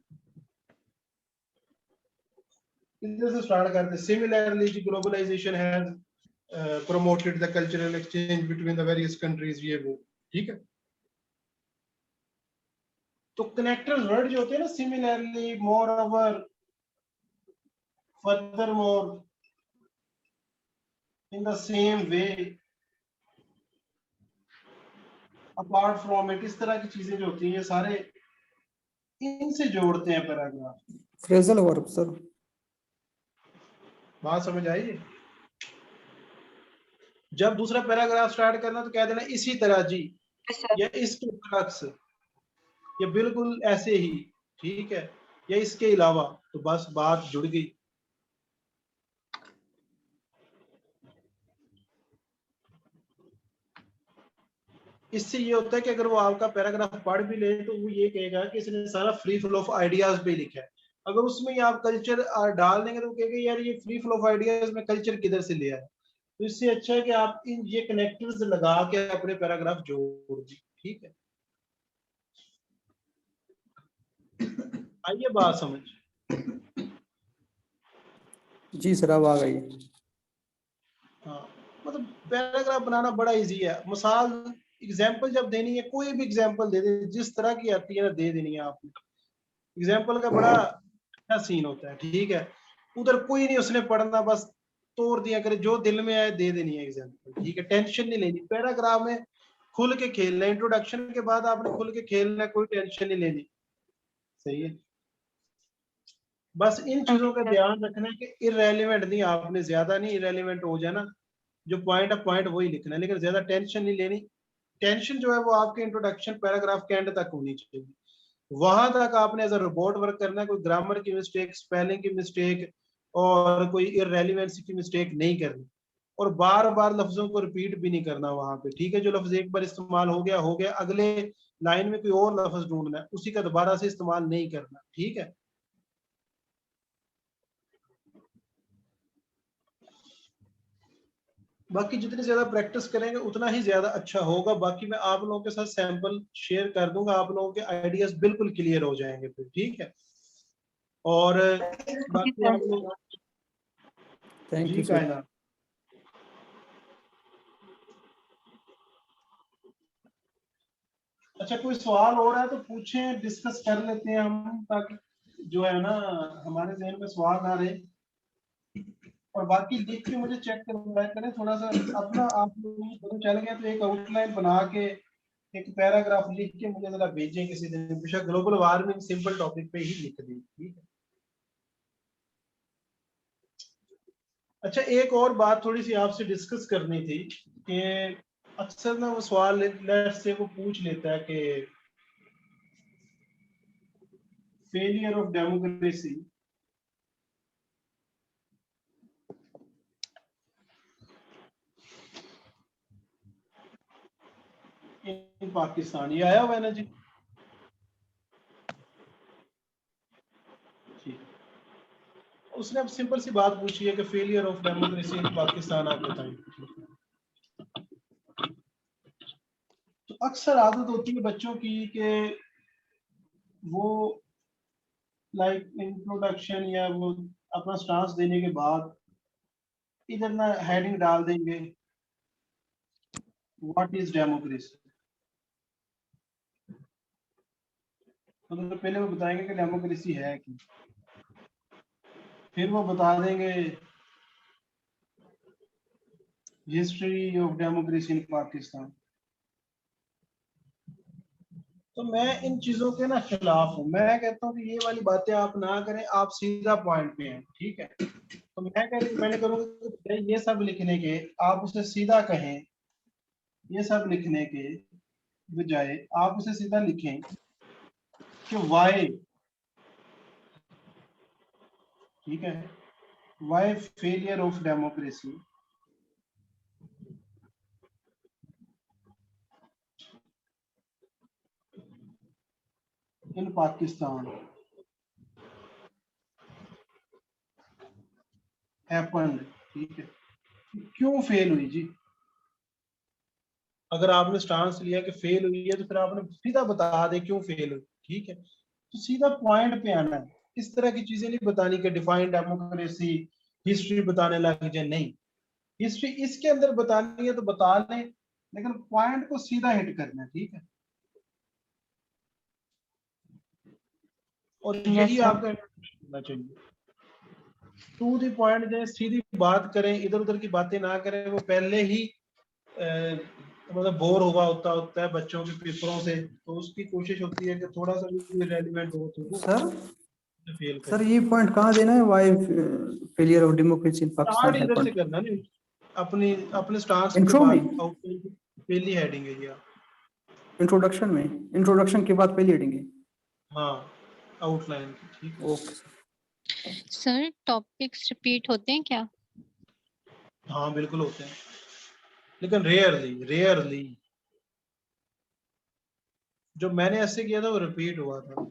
इधर से स्टार्ट करते। Similarly globalisation has promoted the cultural exchange between the various countries, ये वो। ठीक है, तो कनेक्टर्स वर्ड जो होते हैं ना, similarly, more over, furthermore, in the same way, apart from it, इस तरह की चीजें जो होती हैं, ये सारे इनसे जोड़ते हैं पैराग्राफ। Phrasal verb sir. बात समझ आई है? जब दूसरा पैराग्राफ स्टार्ट करना तो कह देना इसी तरह जी, या इसके बरअक्स, या बिल्कुल ऐसे ही, ठीक है, या इसके अलावा, तो बस बात जुड़ गई। इससे ये होता है कि अगर वो आपका पैराग्राफ पढ़ भी ले तो वो ये कहेगा कि इसने सारा फ्री फ्लो ऑफ आइडियाज पे लिखा है। अगर उसमें ही आप कल्चर डाल देंगे तो वो कहेगा यार ये फ्री फ्लो ऑफ आइडियाज में कल्चर किधर से लिया है। तो इससे अच्छा है कि आप इन ये कनेक्टर्स लगा के अपने पैराग्राफ जोड़ दीजिए। ठीक है, आइए बात समझ। जी सर अब आ गई। हाँ, मतलब पैराग्राफ बनाना बड़ा इजी है। मिसाल एग्जाम्पल जब देनी है, कोई भी एग्जाम्पल दे दे, जिस तरह की आती है ना दे देनी है आपने। एग्जाम्पल का बड़ा अच्छा सीन होता है। ठीक है, उधर कोई नहीं उसने पढ़ना, बस तोड़ दिया करे, जो दिल में आए दे देनी है एग्जाम्पल। ठीक है, टेंशन नहीं लेनी। पैराग्राफ में खुल के खेलना है, इंट्रोडक्शन के बाद आपने खुल के खेलना है, कोई टेंशन नहीं लेनी। सही है, बस इन चीजों का ध्यान रखना है कि इररेलेवेंट नहीं, आपने ज्यादा नहीं, इररेलेवेंट हो जाए ना, जो पॉइंट है पॉइंट वही लिखना है, लेकिन ज्यादा टेंशन नहीं लेनी। टेंशन जो है वो आपके इंट्रोडक्शन पैराग्राफ के एंड तक होनी चाहिए। वहां तक आपने एज अ रिपोर्ट वर्क करना है। कोई ग्रामर की मिस्टेक, स्पेलिंग की मिस्टेक और कोई इररेलेवेंसी की मिस्टेक नहीं करनी, और बार बार लफ्जों को रिपीट भी नहीं करना वहां पे। ठीक है, जो लफ्ज एक बार इस्तेमाल हो गया हो गया, अगले लाइन में कोई और लफ्ज ढूंढना है, उसी का दोबारा से इस्तेमाल नहीं करना। ठीक है, बाकी जितनी ज्यादा प्रैक्टिस करेंगे उतना ही ज्यादा अच्छा होगा। बाकी मैं आप लोगों के साथ सैंपल शेयर कर दूंगा, आप लोगों के आइडियाज बिल्कुल क्लियर हो जाएंगे फिर। ठीक है, और बाकी आप लोग थैंक जी यू सर। कायनात। अच्छा, कोई सवाल हो रहा है तो पूछें, डिस्कस कर लेते हैं हम, ताकि जो है ना हमारे जहन में सवाल ना रहे। और बाकी लिख के मुझे चेक करवाया करें थोड़ा सा अपना। आप लोग पता चल गया तो एक आउटलाइन बना के एक पैराग्राफ लिख के मुझे जरा भेजें किसी दिन, बेशक ग्लोबल वार्मिंग सिंपल टॉपिक पे ही लिख दें। ठीक है, अच्छा एक और बात थोड़ी सी आपसे डिस्कस करनी थी कि अक्सर ना वो सवाल लेट्स से वो पूछ लेता है कि failure of democracy in Pakistan, ये आया हुआ है ना जी। उसने अब सिंपल सी बात पूछी है कि failure of democracy in Pakistan आप बताएं। तो अक्सर आदत होती है बच्चों की कि वो लाइक इंट्रोडक्शन या वो अपना स्टांस देने के बाद इधर ना हेडिंग डाल देंगे व्हाट इज डेमोक्रेसी। मतलब पहले वो बताएंगे कि डेमोक्रेसी है क्या, फिर वो बता देंगे history of democracy in Pakistan. तो मैं इन चीजों के ना खिलाफ हूँ। मैं कहता हूँ कि ये वाली बातें आप ना करें, आप सीधा पॉइंट पे हैं, ठीक है। तो मैंने करूँगा ये सब लिखने के आप उसे सीधा कहें, ये सब लिखने के बजाय आप उसे सीधा लिखें कि वाई, ठीक है, why failure of democracy in Pakistan happened, ठीक है। क्यों फेल हुई जी? अगर आपने स्टांस लिया कि फेल हुई है तो फिर आपने सीधा बता दे क्यों फेल हुई, ठीक है। तो सीधा पॉइंट पे आना है, इस तरह की चीजें नहीं बतानी कि डिफाइन डेमोक्रेसी, हिस्ट्री बताने लग जाए, नहीं। हिस्ट्री इसके अंदर बतानी है तो बता लें, लेकिन पॉइंट को सीधा हिट करना है, ठीक है। और यही आपका होना चाहिए, टू द पॉइंट जो सीधी बात करें, इधर उधर की बातें ना करें। वो पहले ही मतलब बोर हुआ होता है बच्चों के पेपरों से, तो उसकी कोशिश होती है कि थोड़ा सा भी रेलिवेंट हो तो सर फेल ये पॉइंट कहाँ देना है, why failure of democracy in Pakistan start इधर से हैपेंड? करना नहीं, अपने स्टांस के इंट्रो बाद में, पहली हेडिंग है ये। इंट्रोडक्शन में, इंट्रोडक्शन के बाद पहली हेडिंग है। हाँ, आउटलाइन, ठीक है। ओके सर टॉपिक्स रिपीट होते हैं क्या? हाँ बिल्कुल होते हैं, लेकिन रेयरली। जो मैंने ऐसे किया था वो रिपीट हुआ था।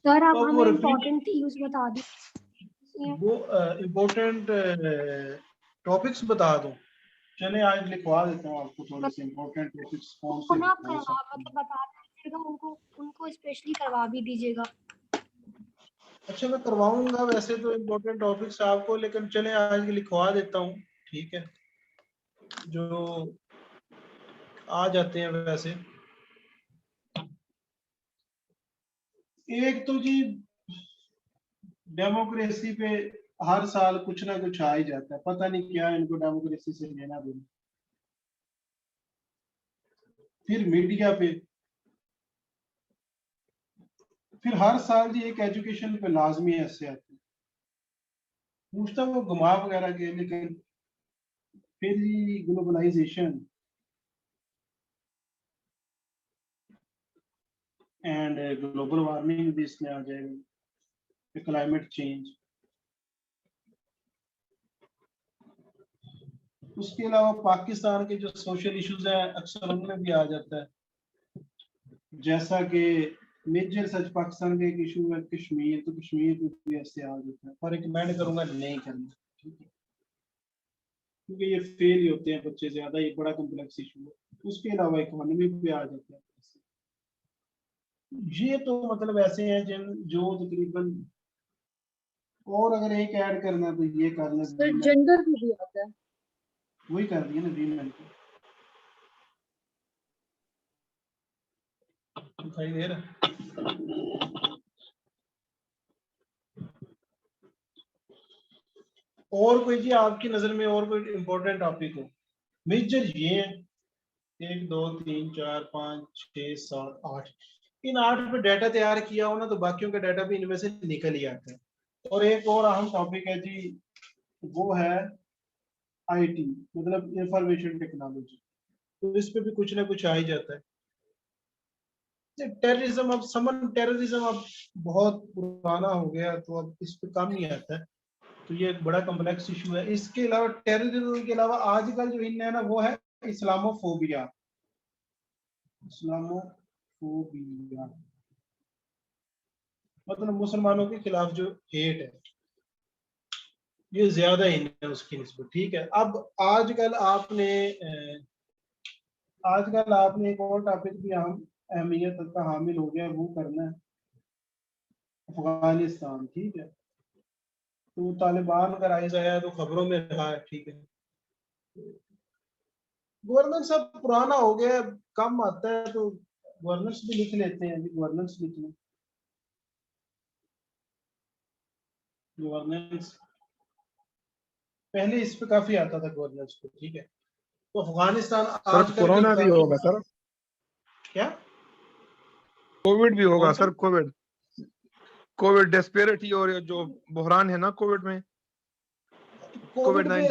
सर आप तो वो हमें रिपीट, इम्पोर्टेंट थीम्स बता दीजिए। वो इम्पोर्टेंट टॉपिक्स बता दूं? चले आज लिखवा देता हूँ आपको थोड़े से इम्पोर्टेंट टॉपिक्स कौन उनको से ना हो करवा सकते हैं। बता दीजिएगा, उनको स्पेशली करवा भी दीजिएगा। अच्छा, मैं करवाऊंगा वैसे तो इम्पोर्टेंट टॉपिक्स आपको, लेकिन चले आज लिखवा देता हूँ, ठीक है, जो आ जाते हैं वैसे। एक तो जी डेमोक्रेसी पे हर साल कुछ ना कुछ आ ही जाता है, पता नहीं क्या इनको डेमोक्रेसी से लेना देना। फिर मीडिया पे, फिर हर साल जी एक एजुकेशन पे लाजमी ऐसे आते हैं, पूछता वो घुमा वगैरह के, लेकिन फिर जी ग्लोबलाइजेशन एंड ग्लोबल वार्मिंग भी इसमें आ जाएगी, क्लाइमेट चेंज। उसके अलावा पाकिस्तान के जो सोशल इश्यूज हैं अक्सर उनमें भी आ जाता है, जैसा कि मेजर सच पाकिस्तान का एक इशू है कश्मीर, तो कश्मीर पे भी ऐसे आ जाता है, पर रिकमेंड करूंगा नहीं करना, ठीक है, क्योंकि ये फेल ही होते हैं बच्चे ज्यादा, ये बड़ा कॉम्प्लेक्स इशू है। उसके अलावा इकोनॉमी पे आ जाता है। ये तो मतलब ऐसे हैं जिन जो तकरीबन, और अगर एक ऐड करना है तो ये करना सर जेंडर भी आता है। वही कर दिया ना वीमेन को, दिखाई दे रहा। और कोई जी आपकी नजर में और कोई इंपॉर्टेंट टॉपिक हो? मेजर ये है 1 2 3 4 5 6 7 8, इन 8 पे डाटा तैयार किया हो ना तो बाकियों का डाटा भी इनमें से निकल ही आता है। और एक और अहम टॉपिक है जी, वो है आईटी, मतलब इंफॉर्मेशन टेक्नोलॉजी, तो इस पे भी कुछ ना कुछ आ ही जाता है। टेररिज्म, अब समन टेररिज्म अब बहुत पुराना हो गया, तो अब इस पे काम नहीं आता है, तो ये एक बड़ा कॉम्प्लेक्स इशू है। इसके अलावा टेररिज्म के अलावा आजकल जो इन है ना वो है इस्लामोफोबिया। इस्लामोफोबिया मतलब मुसलमानों के खिलाफ जो हेट है, ये ज्यादा इन है उसकी निस्बत, ठीक है। अब आजकल आपने एक और टॉपिक भी अहमियत का हामिल हो गया, वो करना है अफगानिस्तान, ठीक है। तो तालिबान का राइज आया तो खबरों में रहा है, ठीक है। गवर्नेंस अब पुराना हो गया है, कम आता है तो गवर्नेंस भी लिख लेते हैं, गवर्नेंस लिख लें। गवर्नेंस पहले इस पे काफी आता था गवर्नेंस पे, ठीक है। तो अफगानिस्तान सर आजकल कोरोना भी होगा सर, क्या कोविड भी होगा कौन सा? सर, कोविड डेस्पेरिटी और जो बहरान है ना कोविड में, COVID-19।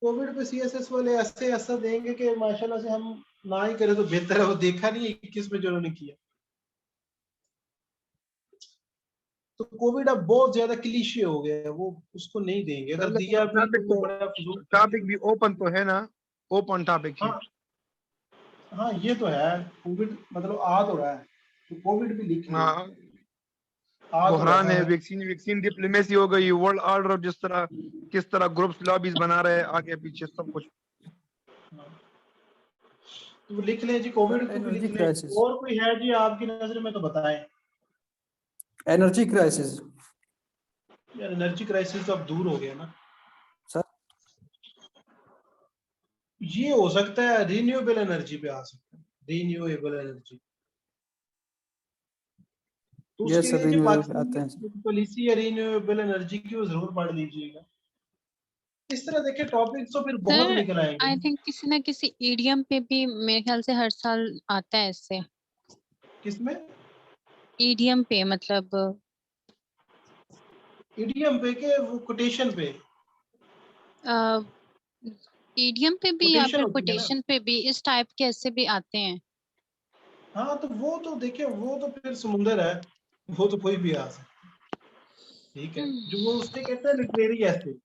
कोविड पे सीएसएस वाले ऐसे ऐसा देंगे कि माशाल्लाह से हम ना ही करें तो बेहतर है। वो देखा नहीं 21 में जो उन्होंने किया। तो कोविड अब बहुत ज्यादा क्लीशे हो गया है, वो उसको नहीं देंगे, अगर दिया भी तो बड़ा फजूल। टॉपिक भी ओपन तो है ना, ओपन टॉपिक है। हाँ हाँ, ये तो है। कोविड मतलब आ तो रहा है, तो कोविड भी लिख लिया। हाँ, आ तो बहरान रहा है, वैक्सीन डिप्लोमेसी हो गई, वर्ल्ड ऑर्डर जिस तरह किस तरह ग्रुप्स लॉबीज बना रहे हैं आगे पीछे सब कुछ। तो लिख लें जी, कोविड को भी एनर्जी लिख लें। क्राइसिस, और कोई है जी आपकी नजर में तो बताएं। एनर्जी क्राइसिस यार एनर्जी क्राइसिस तो अब दूर हो गया ना सर। ये हो सकता है रिन्यूएबल एनर्जी पे आ सकता है, रिन्यूएबल एनर्जी। तो ये उसके सर लिए जो रिन्यूएबल पाकिस्तान आते हैं की पॉलिसी है रिन्यूएबल एनर्जी की, वो जरूर पढ़ लीजिएगा। इस तरह देखे टॉपिक तो फिर बहुत सर निकल आएंगे। आई थिंक किसी ना किसी ईडीएम पे भी मेरे ख्याल से हर साल आता है इससे। किसमें? ईडीएम पे मतलब ईडीएम पे के वो कोटेशन पे? ईडीएम पे भी या कोटेशन फिर होती है ना। कोटेशन पे भी इस टाइप के ऐसे भी आते हैं। हाँ तो वो तो देखिए, वो तो फिर समुंदर है, वो तो कोई भी आ सकता है, ठीक है। जो वो उससे कहते हैं लिटरेरी ऐसे।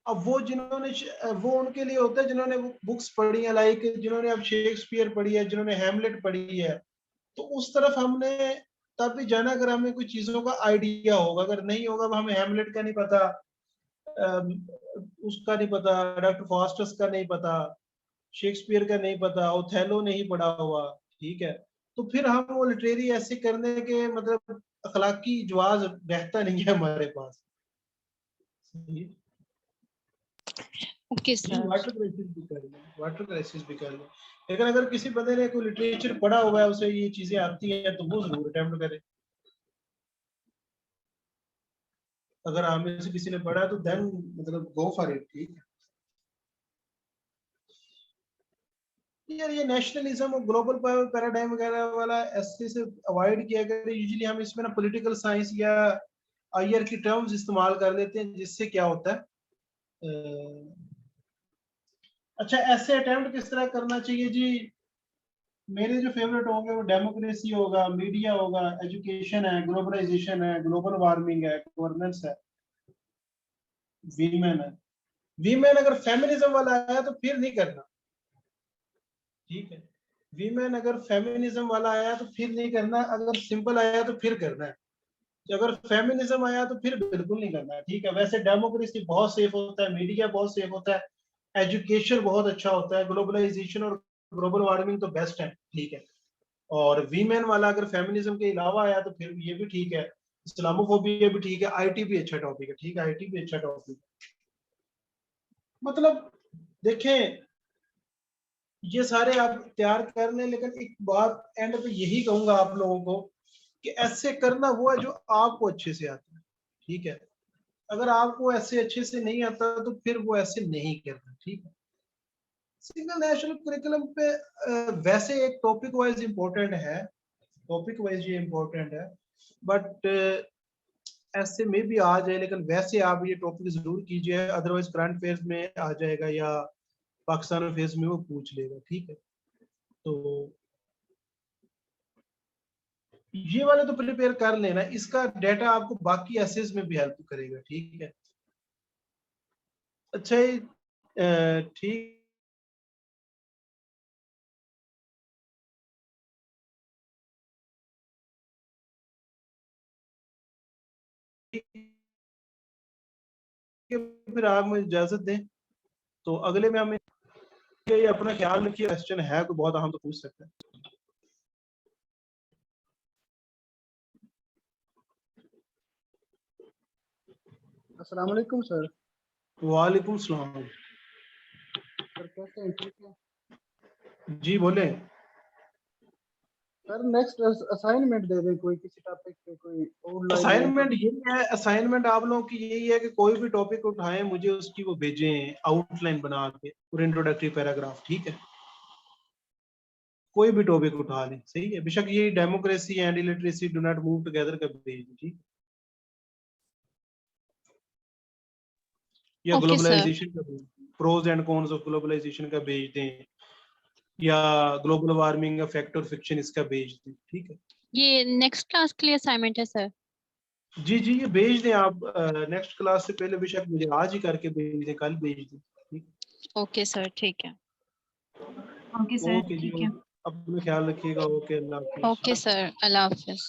अब वो जिन्होंने वो उनके लिए होता है जिन्होंने बुक्स पढ़ी है, लाइक जिन्होंने अब शेक्सपियर पढ़ी है, जिन्होंने हैमलेट पढ़ी है। तो उस तरफ हमने तब भी जाना अगर हमें कुछ चीजों का आइडिया होगा, अगर नहीं होगा हमें हैमलेट का नहीं पता, उसका नहीं पता, डॉक्टर फॉस्टस का नहीं पता, शेक्सपियर का नहीं पता, ओथेलो नहीं पढ़ा हुआ, ठीक है। तो फिर हम वो लिटरेरी ऐसे करने के मतलब अखलाकी जवाज रहता नहीं है हमारे पास। Okay sir. वाटर क्राइसिस भी कर लें, वाटर क्राइसिस भी कर लें। लेकिन अगर किसी बंदे ने कोई लिटरेचर पढ़ा हुआ है, उसे ये चीजें आती हैं, तो वो जरूर अटेम्प्ट करे। अगर आप में से किसी ने पढ़ा तो देन मतलब गो फॉर इट, ठीक है। यार ये नेशनलिज्म और ग्लोबल पैराडाइम वगैरह वाला ऐसे से अवॉइड किया करें। यूजुअली हम इसमें ना पॉलिटिकल साइंस या आईआर की टर्म्स इस्तेमाल कर लेते हैं, जिससे क्या होता है अच्छा, ऐसे अटेम्प्ट किस तरह करना चाहिए जी? मेरे जो फेवरेट होंगे वो डेमोक्रेसी होगा, मीडिया होगा, एजुकेशन है, ग्लोबलाइजेशन है, ग्लोबल वार्मिंग है, गवर्नेंस है, वीमेन है। वीमेन अगर फेमिनिज्म वाला आया तो फिर नहीं करना, ठीक है। वीमेन अगर फेमिनिज्म वाला आया तो फिर नहीं करना, अगर सिंपल आया तो फिर करना है। अगर फेमिनिज्म आया तो फिर बिल्कुल नहीं करना है, ठीक है। वैसे डेमोक्रेसी बहुत सेफ होता है, मीडिया बहुत सेफ होता है, एजुकेशन बहुत अच्छा होता है, ग्लोबलाइजेशन और ग्लोबल वार्मिंग तो बेस्ट है, ठीक है। और वीमेन वाला अगर फेमिनिज्म के अलावा आया तो फिर ये भी ठीक है, इस्लामोफोबिया भी ठीक है, आईटी भी अच्छा टॉपिक है, ठीक है, आईटी भी अच्छा टॉपिक है। मतलब देखें, ये सारे आप तैयार कर लें, लेकिन एक बात एंड पे यही कहूंगा आप लोगों को कि ऐसे करना वो है जो आपको अच्छे से आता है, ठीक है। अगर आपको ऐसे अच्छे से नहीं आता तो फिर वो ऐसे नहीं करना, ठीक है। सिंगल नेशनल करिकुलम पे वैसे एक टॉपिक वाइज इम्पोर्टेंट है, टॉपिक वाइज ये इम्पोर्टेंट है, बट ऐसे में भी आ जाए, लेकिन वैसे आप ये टॉपिक जरूर कीजिए, अदरवाइज करंट अफेयर्स में आ जाएगा या पाकिस्तान अफेयर्स में वो पूछ लेगा, ठीक है। तो ये वाले तो प्रिपेयर कर लेना, इसका डाटा आपको बाकी एसेस में भी हेल्प करेगा, ठीक है। अच्छा ठीक फिर आप मुझे इजाजत दें, तो अगले में हमें ये अपना ख्याल रखिए। क्वेश्चन है तो बहुत अहम तो पूछ सकते हैं। अस्सलाम वालेकुम सर। वालेकुम सलाम। सर कैसे हैं, ठीक है? जी बोले। सर नेक्स्ट असाइनमेंट दे दें कोई किसी टॉपिक पे, कोई आउटलाइन असाइनमेंट यही है, असाइनमेंट आप लोगों की यही है कि कोई भी टॉपिक उठाएं, मुझे उसकी वो भेजें आउटलाइन बना के और इंट्रोडक्टरी पैराग्राफ, ठीक है? कोई भी टॉपिक उठा लें, सही है। बेशक ये democracy and illiteracy do not move together का भेज दें, ठीक? या ओके सर। ग्लोबलाइजेशन का pros and cons of globalisation का भेज दें, या ग्लोबल वार्मिंग का फैक्ट और फिक्शन इसका भेज दें, ठीक है? ये नेक्स्ट क्लास के लिए असाइनमेंट है सर। जी जी ये भेज दें आप, नेक्स्ट क्लास से पहले बेशक मुझे आज ही करके भेज दें, कल भेज दें, ठीक? ओके सर ठीक है। ओके सर ओके जी, ठीक है। अपना ख्याल रखिएगा। ओके, अल्लाह हाफिज। ओके सर, अल्लाह हाफिज।